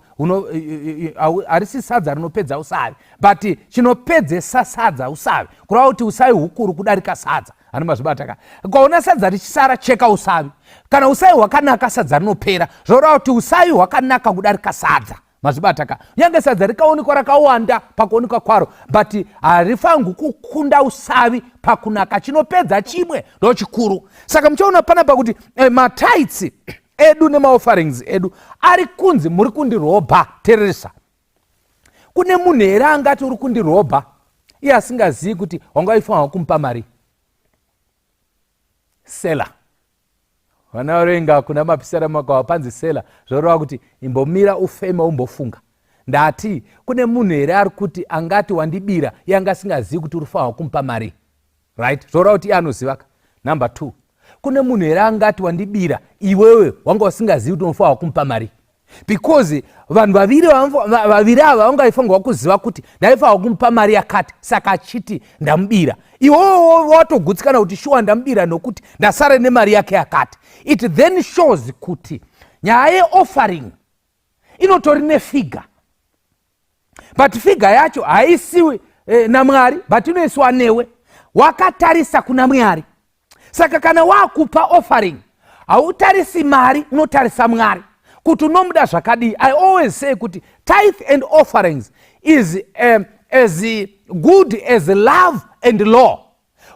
harisi sadza rinopedza usavi, but chinopedzesa sadza usavi. Kureva kuti usavi hukuru kudarika sadza. Animazvibataka. Ukaona sadza richisara cheka usavi. Kana usavi hwakanaka sadza rinopera. Zvoreva kuti usavi hwakanaka kudarika sadza. Mazvibataka. Nyange sadza rikaonekwa rakawanda pakuonekwa kwaro, but harifanirwi kukunda usavi pakunaka. Chinopedza chimwe ndo chikuru. Saka muchaona panapa kuti matithes edu nemaofferings edu ari kunzi muri kundirobha. Teresa. Kune munhu here angati uri kundirobha iye asingazivi kuti wangaifanirwa kumupa mari. Sela. Vana varenga kuna mapisara makawa panzi sela. Zvoreva kuti imbomira ufema umbofunga. Ndati kune munhu here ari kuti angati wandibira yanga asingazivi kuti urifanirwa kumupa mari. Right? Zvoreva kuti iye anozivaka. Number 2. Kune munhu here angati wandibira iwewe wanga usingazivi kuti unofanirwa kumupa mari. Because vanhu vaviri ava vangaifanirwa kuziva kuti ndaifanirwa kumupa mari yakati, saka achiti ndamubira. Iwewe watogutsikana kuti shuwa ndamubira nokuti ndasara nemari yake yakati. It then shows kuti nyaya yeoffering inotori nefiga. But figa yacho haisiwi naMwari, but inoiswa newe. Wakatarisa kuna Mwari. Saka kana wakupa offering, hautarisi mari, unotarisa Mwari kuti unomuda zvakadii. I always say kuti tithe and offerings is as good as love and law.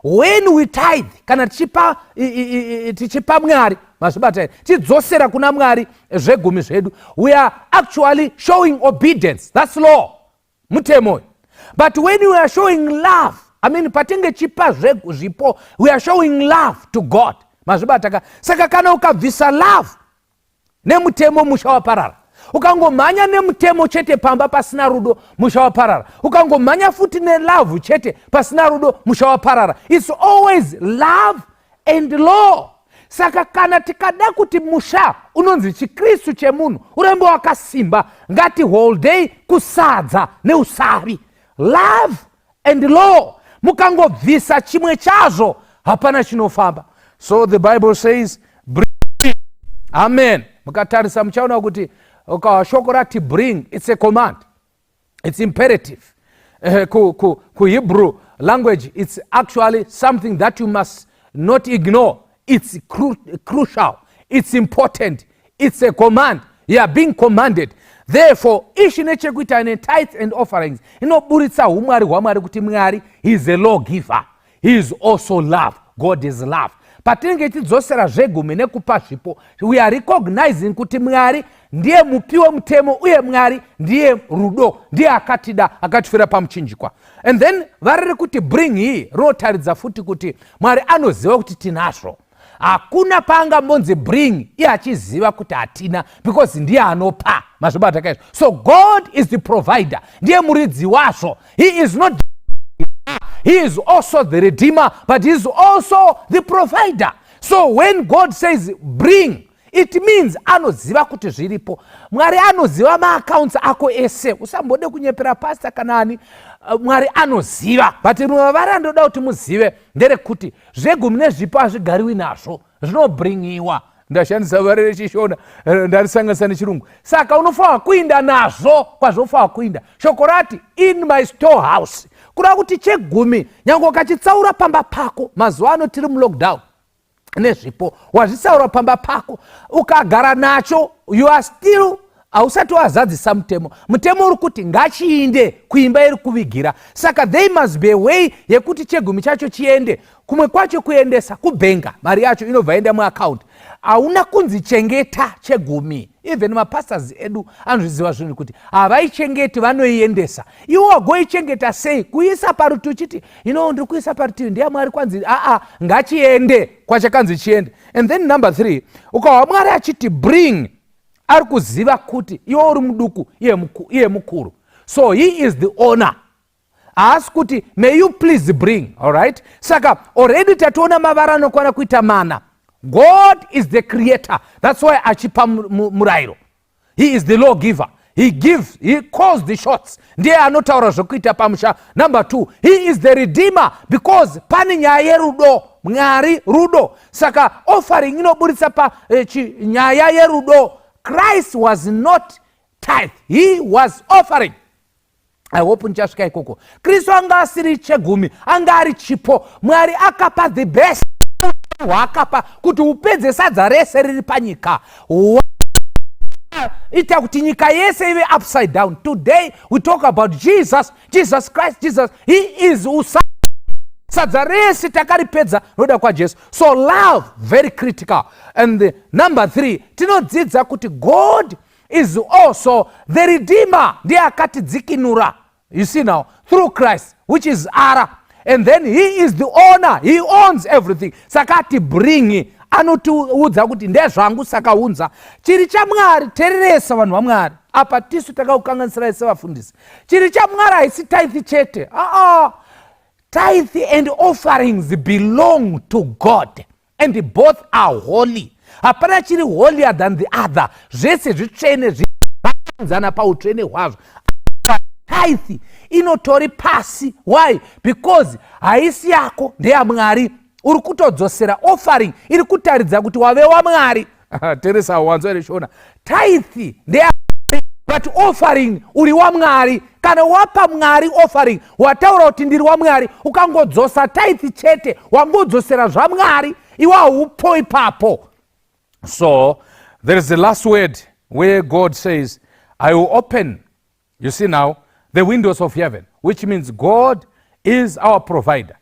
When we tithe, kana tichipa Mwari, mazvibata tidzosera kuna Mwari zvegumi zvedu, we are actually showing obedience. That's law, mutemo. But when we are showing love, I mean patinge chipa zvipo, we are showing love to God. Mazvibata saka kana ukabvisa love nemutemo mushawaparara. Ukangomhanya nemutemo chete pamba pasina rudo mushawaparara. Ukangomhanya futi nelove chete pasina rudo mushawaparara. It's always love and law. Saka kana tikada kuti musha unonzi chikristu chemunhu urembo wakasimba, ngati whole day kusadza neusari. Love and law. Mukangobvisa chimwe chazvo hapana chinofamba. So the Bible says, bring. Amen. Mukatarisa muchaona kuti shoko rati bring, it's a command. It's imperative. Ku Hebrew language, it's actually something that you must not ignore. It's crucial. It's important. It's a command. You are being commanded. Therefore, ishi nechekuita ne tithes and offerings inoburitsa umwari hwaMwari kuti Mwari, he is a lawgiver. He is also love. God is love. Patinenge tidzosera zvegumi nekupa zvipo, we are recognizing kuti Mwari ndiye mupi wemutemo, uye Mwari ndiye rudo, ndiye akatida, akatifira pamuchinjikwa. And then variri kuti bring hii rotaridza futi kuti Mwari anoziva kuti tinazvo. Hakuna panga monzi bring iye achiziva kuti hatina, because ndiye anopa. Mazvibata kaizvo. So God is the provider. Ndiye muridzi wazvo. He is not, he is also the redeemer, but he is also the provider. So when God says bring, it means anoziva kuti zviripo. Mwari anoziva maaccounts ako ese. Usambode kunyepera pastor kanani. Mwari anoziva. But vari andoda kuti muzive ndere kuti zvegumi nezvipo hazvigariwi nazvo, zvinobringiwa. Ndashandisa vari rechishona, ndarisanganisa nechirungu. Saka unofanwa kuinda nazvo kwazvofanwa kuinda. Shoko rati in my storehouse. Kureva kuti chegumi nyange ukachitsaura pamba pako, mazuva ano tiri mulockdown nezvipo, wazvitsaura pamba pako ukagara nacho, you are still hausati wazadzisa mutemo. Mutemo uri kuti ngachiinde kuimba iri kuvigira. Saka there must be a way yekuti chegumi chacho chiende. Kumwe kwacho kuendesa kubhenga, mari yacho inobva enda muaccount. Hauna kunzi chengeta chegumi. Even mapastors edu anozviziva zvinhu kuti havaichengeti, vanoiendesa. Iwo wagoichengeta sei? Kuisa parutivi chiti, ndiri kuisa parutivi ndiye Mwari kwanzi, ngachiende kwachakanzi chiende. And then number 3, ukawa Mwari achiti bring, ari kuziva kuti iwe uri muduku, iye mukuru. So he is the owner. Ask kuti may you please bring, all right? Saka already tationa mavara anokwana kuita mana. God is the creator. That's why achipa murairo. He is the lawgiver. He gives, he calls the shots. Ndiye anotaura zvokuita pamusha. Number 2, he is the redeemer, because pani nyaya yerudo, Mwari rudo. Saka offering inoburitsa pa nyaya yerudo. Christ was not tithe, he was offering. I hope nchasvika ikoko. Kristu anga asiri chegumi, anga ari chipo. Mwari akapa the best. Wakapa kuti upedze sadza rese riri panyika. Ita kuti nyika yese ive upside down. Today we talk about Jesus Christ. He is sadza rese takaripedza noda kwa Jesu. So love, very critical. And the number 3, tinodzidza kuti God is also the redeemer. Ndiye akatidzikinura. You see now, through Christ, which is Ara. And then he is the owner. He owns everything. Sakati bringi. Anotiudza kuti ndezvangu sakaunza. Chiri chaMwari, tereresa vanhu vaMwari. Apa tisu takaukanganisira sevafundisi. Chiri chaMwari haisi tithe chete. Tithe and offerings belong to God. And both are holy. Hapana chiri holier than the other. Zvese zvitsvene zvinzana pautsvene hwazvo. Tithe inotori pasi. Why? Because haisi yako ndeyaMwari. Uri kutodzosera. Offering iri kutaridza kuti wave waMwari. Teresa wanzo reshona. Tithe ndeyaMwari, but offering uri waMwari. Kana wapa Mwari offering, wataura kuti ndiri waMwari, ukangodzosa tithe chete, wangodzosera zvaMwari, iwe haupo ipapo. So there is the last word where God says, I will open, you see now, the windows of heaven, which means God is our provider.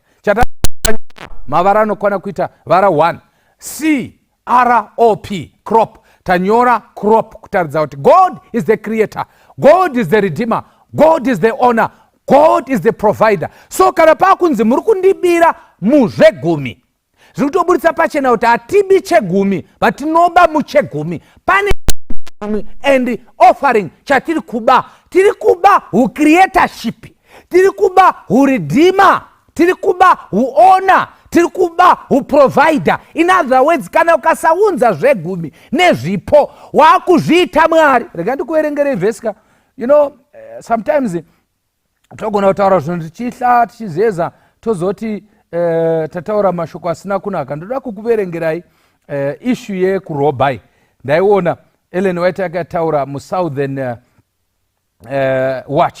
Mavara anokwana kuita vara 1 C-R-O-P, crop. Tanyora crop kutaridza kuti God is the creator, God is the redeemer, God is the owner, God is the provider. So kana pakunzi muri kundibira muzvegumi, zviri kutoburitsa pachena kuti hatibi chegumi but tinoba muchegumi. Pane and offering chatiri kuba, tiri kuba ucreatorship, tiri kuba uredeemer, tiri kuba uona, tiri kuba uprovider. In other words, kana ukasaunza zvegumi nezvipo wakuzviita Mwari. Rega ndikuverengere vhesika. You know, sometimes togona kutaura zvinhu tichihla tichizeza tozoti tataura mashoko asina kunaka. Ndoda kukuverengerai issue yekurobai. Ndaiona Ellen White akataura muSouthern Watch,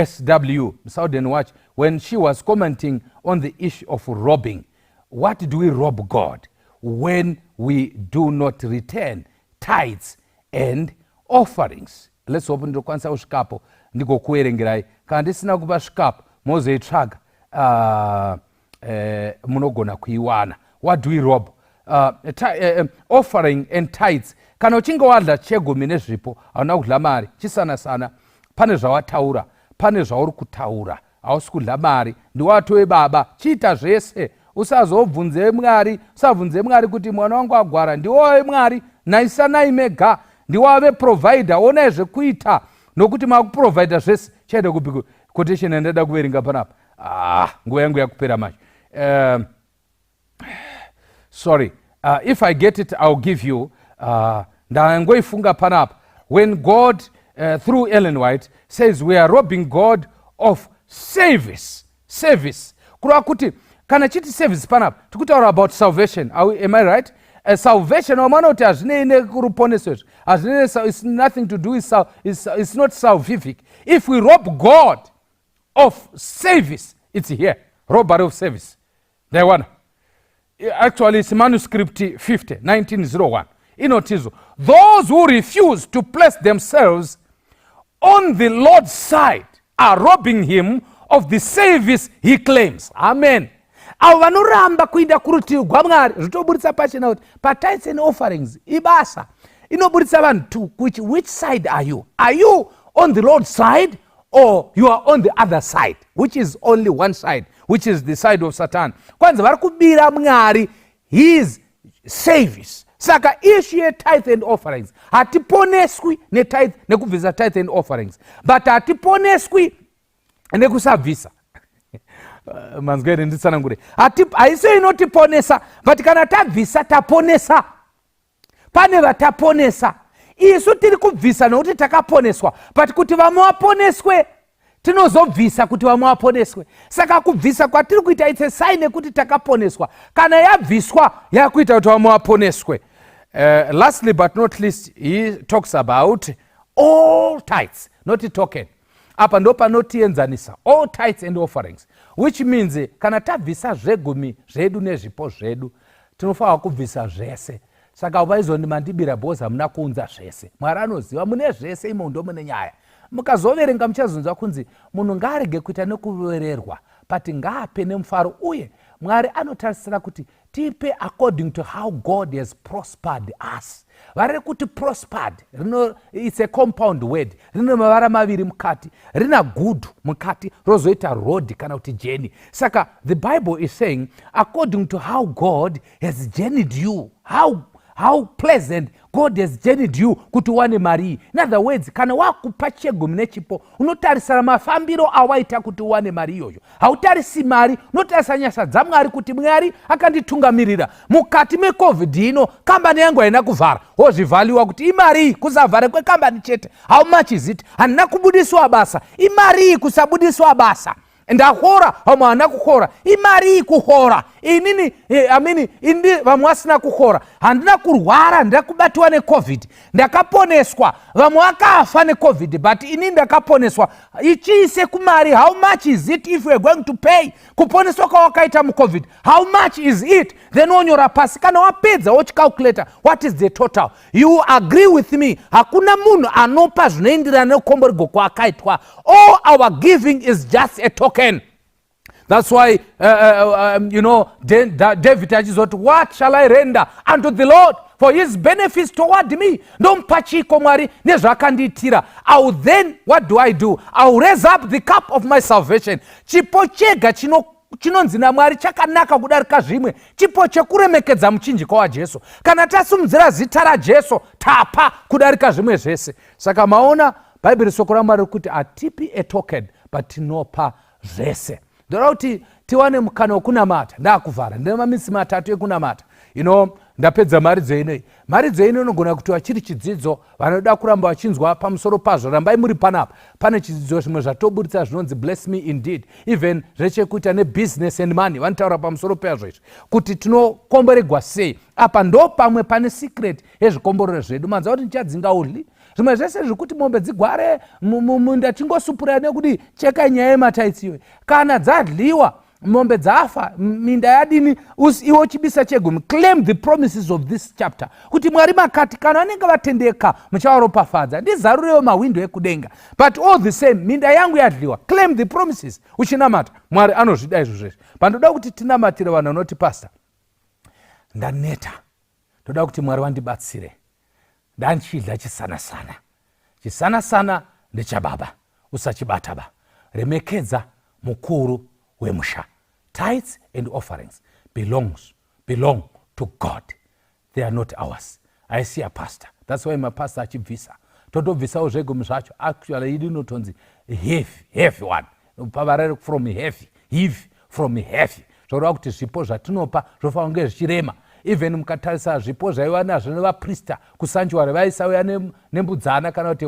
SW, Southern Watch, when she was commenting on the issue of robbing. What do we rob God? When we do not return tithes and offerings. Let's open the kwanza ushikapo ndiko kuerengerai. Kana ndisina kupa shikapo mozoitsvaga munogona kuiwana. What do we rob? Offering and tithes. Kana uchinge wadla chegumi nezvipo hauna kudla mari, chisana sana pane zvawataura, pane zvauri kutaura, hausi kudla mari, ndiwatove baba, chiita zvese. Usazobvunze Mwari, usabvunze Mwari kuti mwana wangu agwara, ndiwowe Mwari, naisanai mega, ndiwave provider, onai zvekuita, nokuti makuprovider zvese. Chaida kupi quotation ndada kuverenga panapa. Nguva yangu yakupera manje. Sorry, if I get it I'll give you. Ndangoifunga panapa. When God through Ellen White says we are robbing God of service. Kura kuti kana chiti service panapa tikutaura about salvation. Am I right? Salvation wamana kuti hazvine kuruponeso, it's nothing to do with it's not salvific. If we rob God of service, it's here, robbery of service. There one. Actually it's manuscript 50 1901. Inotizo, those who refuse to place themselves on the Lord's side are robbing him of the service he claims. Amen. Avo vanoramba kuinda kurutivi rwaMwari zvitoburitsa pachena kuti patithes and offerings ibasa inoburitsa vanhu which side are you? Are you on the Lord's side or you are on the other side, which is only one side, which is the side of Satan. Kwanza vari kubira Mwari his service. Saka issue ye tithe and offerings hatiponeswi netithe nekubvisa tithe and offerings, but hatiponeswi nekusabvisa. Manzgere nditsanangure haisi inotiponesa, but kana tabvisa taponesa. Pane vataponesa, isu tiri kubvisa nokuti takaponeswa, but kuti vamwe vaponeswe tinozobvisa kuti vamwe vaponeswe. Saka kubvisa kwatiri kuita it's a sign ekuti takaponeswa. Kana yabviswa yakuita kuti vamwe vaponeswe. Lastly but not least, he talks about all tithes, not a token. Apa ndo panotienzanisa all tithes and offerings, which means kana tabvisa zvegumi zvedu nezvipo zvedu tinofanira kubvisa zvese. Saka vaizoni mandibira bhozi hamuna kuunza zvese. Mwari anoziva mune zvese, imo ndo mune nyaya. Mukazoverenga muchazonzwa kunzi munhu ngaarege kuita nekuvererwa, but ngaape nemufaro. Uye Mwari anotarisira kuti tipe according to how God has prospered us. Vari kuti prospered, it's a compound word, rino mavara maviri mukati, rina good mukati, rozoita road kana kuti journey. Saka the Bible is saying according to how God has journeyed you, how pleasant God has journeyed you kuti wane mari. In other words, kana wakupa chegumi nechipo unotarisira mafambiro awaita kuti wane mari iyoyo. Hautarisi mari, unotarisa nyasha dzaMwari kuti Mwari akanditungamirira mukati meCovid ino kambani yangu haina kuvhara. Wozvivhaliwa kuti imari kusavhara kwekambani chete. How much is it? Handina kubudiswa basa. Imari kusabudiswa basa. ndahora vamwe hana kuhora. Imari kuhora inini indi vamwe vasina kuhora. Handina kurwara, handina kubatiwa neCovid, ndakaponeswa. Vamwe vakafa neCovid but ini ndakaponeswa. Ichiise kumari, how much is it if we are going to pay? Kuponeswa kwawakaita muCovid, how much is it? Then wonyora pasi, kana wapedza wochicalculator what is the total. You agree with me, hakuna munhu anopa zvinoenderana nekomborego kwakaitwa. All our giving is just a token. That's why David achizoti, what shall I render unto the Lord for his benefits toward me? Ndompa chiko Mwari nezvakandiitira. Then what do? I will raise up the cup of my salvation. Chipo chega chinonzi naMwari chakanaka kudarika zvimwe, chipo chekuremekedza muchinjikwa waJesu. Kana tasumudzira zita raJesu tapa kudarika zvimwe zvese. Saka maona Bhaibheri soko raMwari rikuti hatipi a token but tinopa zvese. Ndoda kuti tiwane mukana wekunamata. Ndakuvhara ndine mamisi matatu ekunamata. Ndapedza maridzo inei. Maridzo inei inogona kuti vachiri chidzidzo vanoda kuramba vachinzwa pamusoro pazvo. Rambai muri panapa. Pane chidzidzo zvimwe zvatoburitsa zvinonzi bless me indeed. Even zvechekuita nebusiness and money vanotaura pamusoro pezvo izvi. Kuti tinokomboregwa sei. Apa ndo pamwe pane secret yezvikomborero zvedu. Manza kuti ndichadzinga udli. Zvimwe zvese zvikuti mombe dzigware munda chingosupura nekuti cheka nyaya yemataitsiwe. Kana dzadliwa mombe dzafa minda yadini iwo uchibisa chegumi. Claim the promises of this chapter. Kuti Mwari makati kana vanenge vatendeka muchavaropafadza. Ndizarurewo mawindo ekudenga. But all the same minda yangu yadliwa. Claim the promises. Uchinamata Mwari anozvida izvo zveshe. Pandoda kuti tinamatire vanhu vanoti pastor, ndaneta, ndoda kuti Mwari wandibatsire. Ndanchidla chisana ndechababa usachibataba. Remekedza mukuru wemusha. Tithes and offerings belong to God. They are not ours. I see a pastor. That's why my pastor achibvisa. Totobvisa uzvegumi zvacho. Actually idi notonzi heavy one. Pavarere from heavy. Zvoreva kuti zvipo zvatinopa zvofanira kunge zvichirema. Even mukatarisa zvipo zvaiva nazvo nevaprista kusanjuwari vaisauya nembudzana kana kuti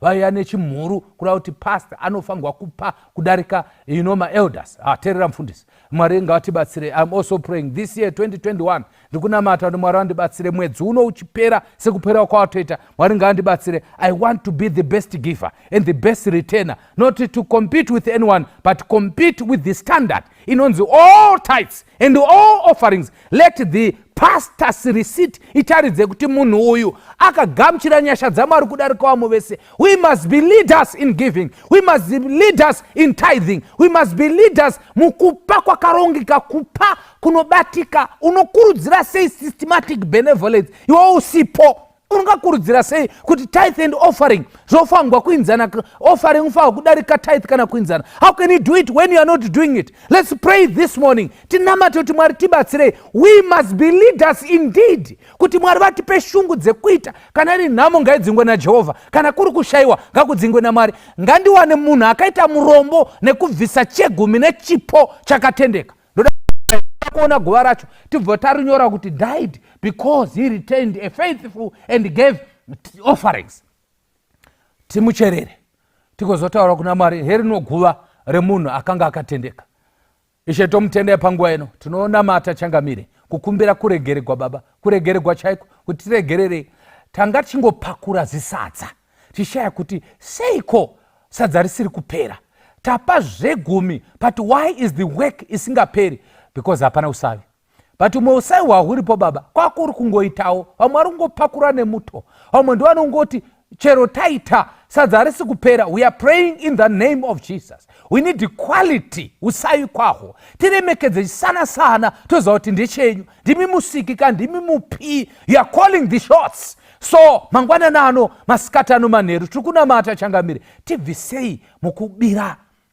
vaiya nechimhuru kuda kuti pastor anofanirwa kupa kudarika maelders. Teerera mufundisi. Mwari ngatibatsire. I'm also praying this year 2021 ndikunamata kuti Mwari wandibatsire mwedzi uno uchipera sekupera kwawatoita. Mwari ngandibatsire. I want to be the best giver and the best returner, not to compete with anyone but compete with the standard. Inonzi all tithes and all offerings, let the pastor's receipt itaridze kuti munhu uyu akagamuchira nyasha dzaMwari kudarika vamwe vese. We must be leaders in giving. We must be leaders in tithing. We must be leaders mukupa kwakarongeka, kupa kunobatika. Unokurudzira sei systematic benevolence iwe usipo? Ungakurudzira sei kuti tithe and offering zvofanirwa kuinzana? Offering unofanirwa kudarika tithe kana kuinzana? How can you do it when you are not doing it? Let's pray this morning. Tinamate kuti Mwari tibatsire. We must be leaders indeed. Kuti Mwari vatipe shungu dzekuita. Kana iri nhamo ngaidzingwe naJehovha, kana kuri kushayiwa ngakudzingwe naMwari. Ngandiwane munhu akaita murombo nekubvisa chegumi nechipo chakatendeka. Kuona guva racho tibva tarinyora kuti died because he retained a faithful and gave offerings. Timucherere tikozotaura kuna Mwari herino guva remunhu akanga akatendeka. Ishe tomutendea panguva ino. Tinonamata changamire kukumbira kuregererwa Baba, kuregererwa chaiko kuti tiregerere. Tanga tichingopakura zisadza tishaya kuti seiko sadza risiri kupera. Tapa zvegumi but why is the work isingaperi? Because hapana usavi. But umwe usavi huripo Baba kwakuri kungoitawo. Vamwe vari kungopakura nemuto. Vamwe ndivanongoti chero taita sadza harisi kupera. We are praying in the name of Jesus. We need quality usavi kwahwo. Tiremekedze sana toziva kuti ndechenyu. Ndimi musiki kana ndimi mupi. You are calling the shots. So mangwanani ano masikati ano manheru tiri kunamata changamire. Tibvisei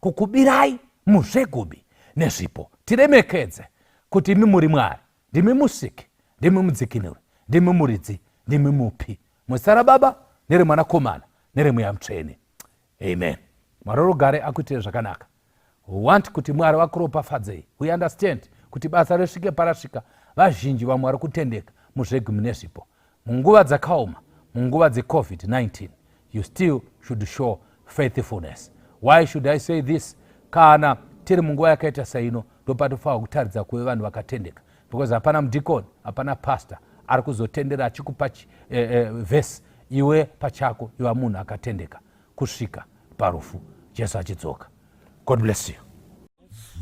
kukubirai muzvegumi nezvipo. Tiremekedze kuti imi muri Mwari, ndimi musiki, ndimi mudzikinuri, ndimi muridzi, ndimi mupi. Muzita raBaba nereMwanakomana nereMweya Mutsvene. Amen. Mwari rugare akuitire zvakanaka. We want kuti Mwari vakuropafadzei. We understand kuti basa risvike parasvika vazhinji vamwe vari kutendeka muzvegumi nezvipo. Munguva dzakaoma, munguva dzeCovid-19, you still should show faithfulness. Why should I say this? Kana tiri munguva yakaita saino ndopatofanwa kutaridza kuve vanhu vakatendeka, because hapana mudhikoni, hapana pastor ari kuzotendera achikupa vhesi iwe pachako iva munhu akatendeka kusvika parufu Jesu achidzoka. God bless you.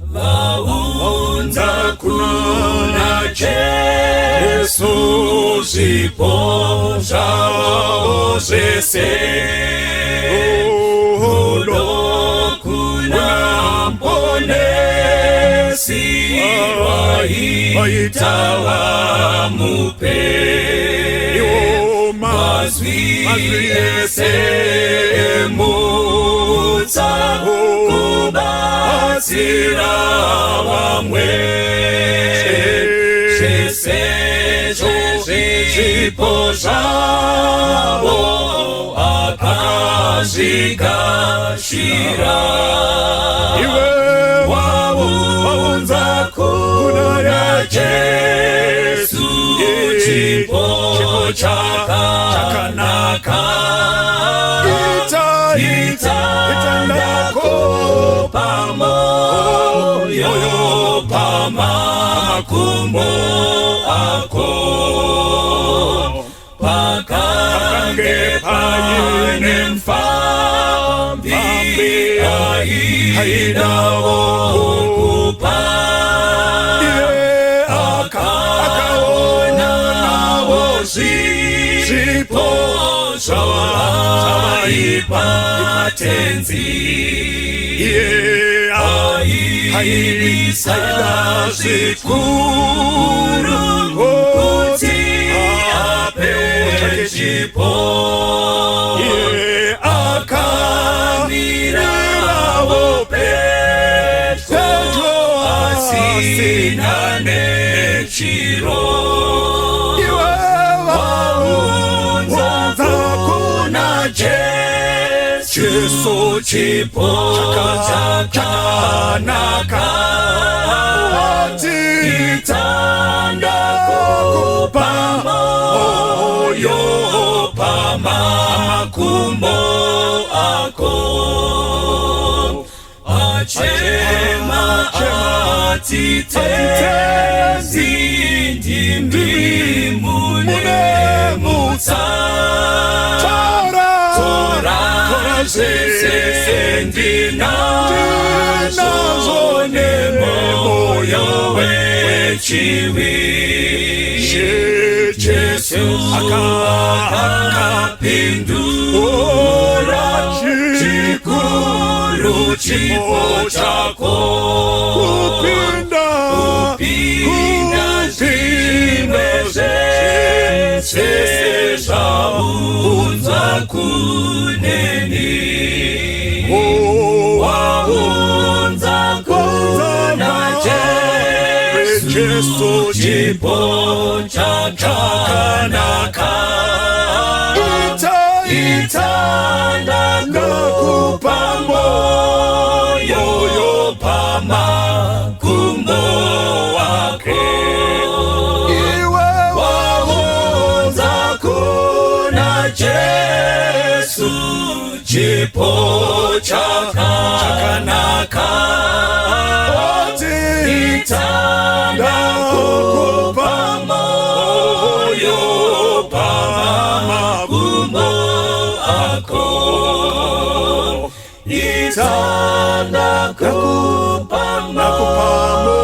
Vaunza kuna Jesu zvipo zvavo zvese, rudo kuna mponesi waita vamupe, mazwi ese emutsa kubatsira vamwe, zvese zvipo zvavo akazvigashira. Iwe waunza kuna Jesu chipo chakanaka, itandako pamoyo pamakumbo ako, pakange paine mfambi aidawo kupa, akaonawo zvipo zvavaipa tenzi, aibisa zvikuru kuti ape chipo, akamirawo pedyo asina nechiro. Jesu chipo chakanaka, itandako pamoyo pamakumbo ako, achema ati tenzi ndimi munemutsa, zvese ndinazo nemoyo wechivi, Jesu akapindura chikuru chipo chako, kupinda zvimwe zvese zvaunza kuneni. Waunza kuna Jesu chipo chakanaka, itandako pamoyo pamakumbo wake. Waunza kuna Jesu chipo chakanaka, itandako pamoyo pamakumbo ako, itandako pamoyo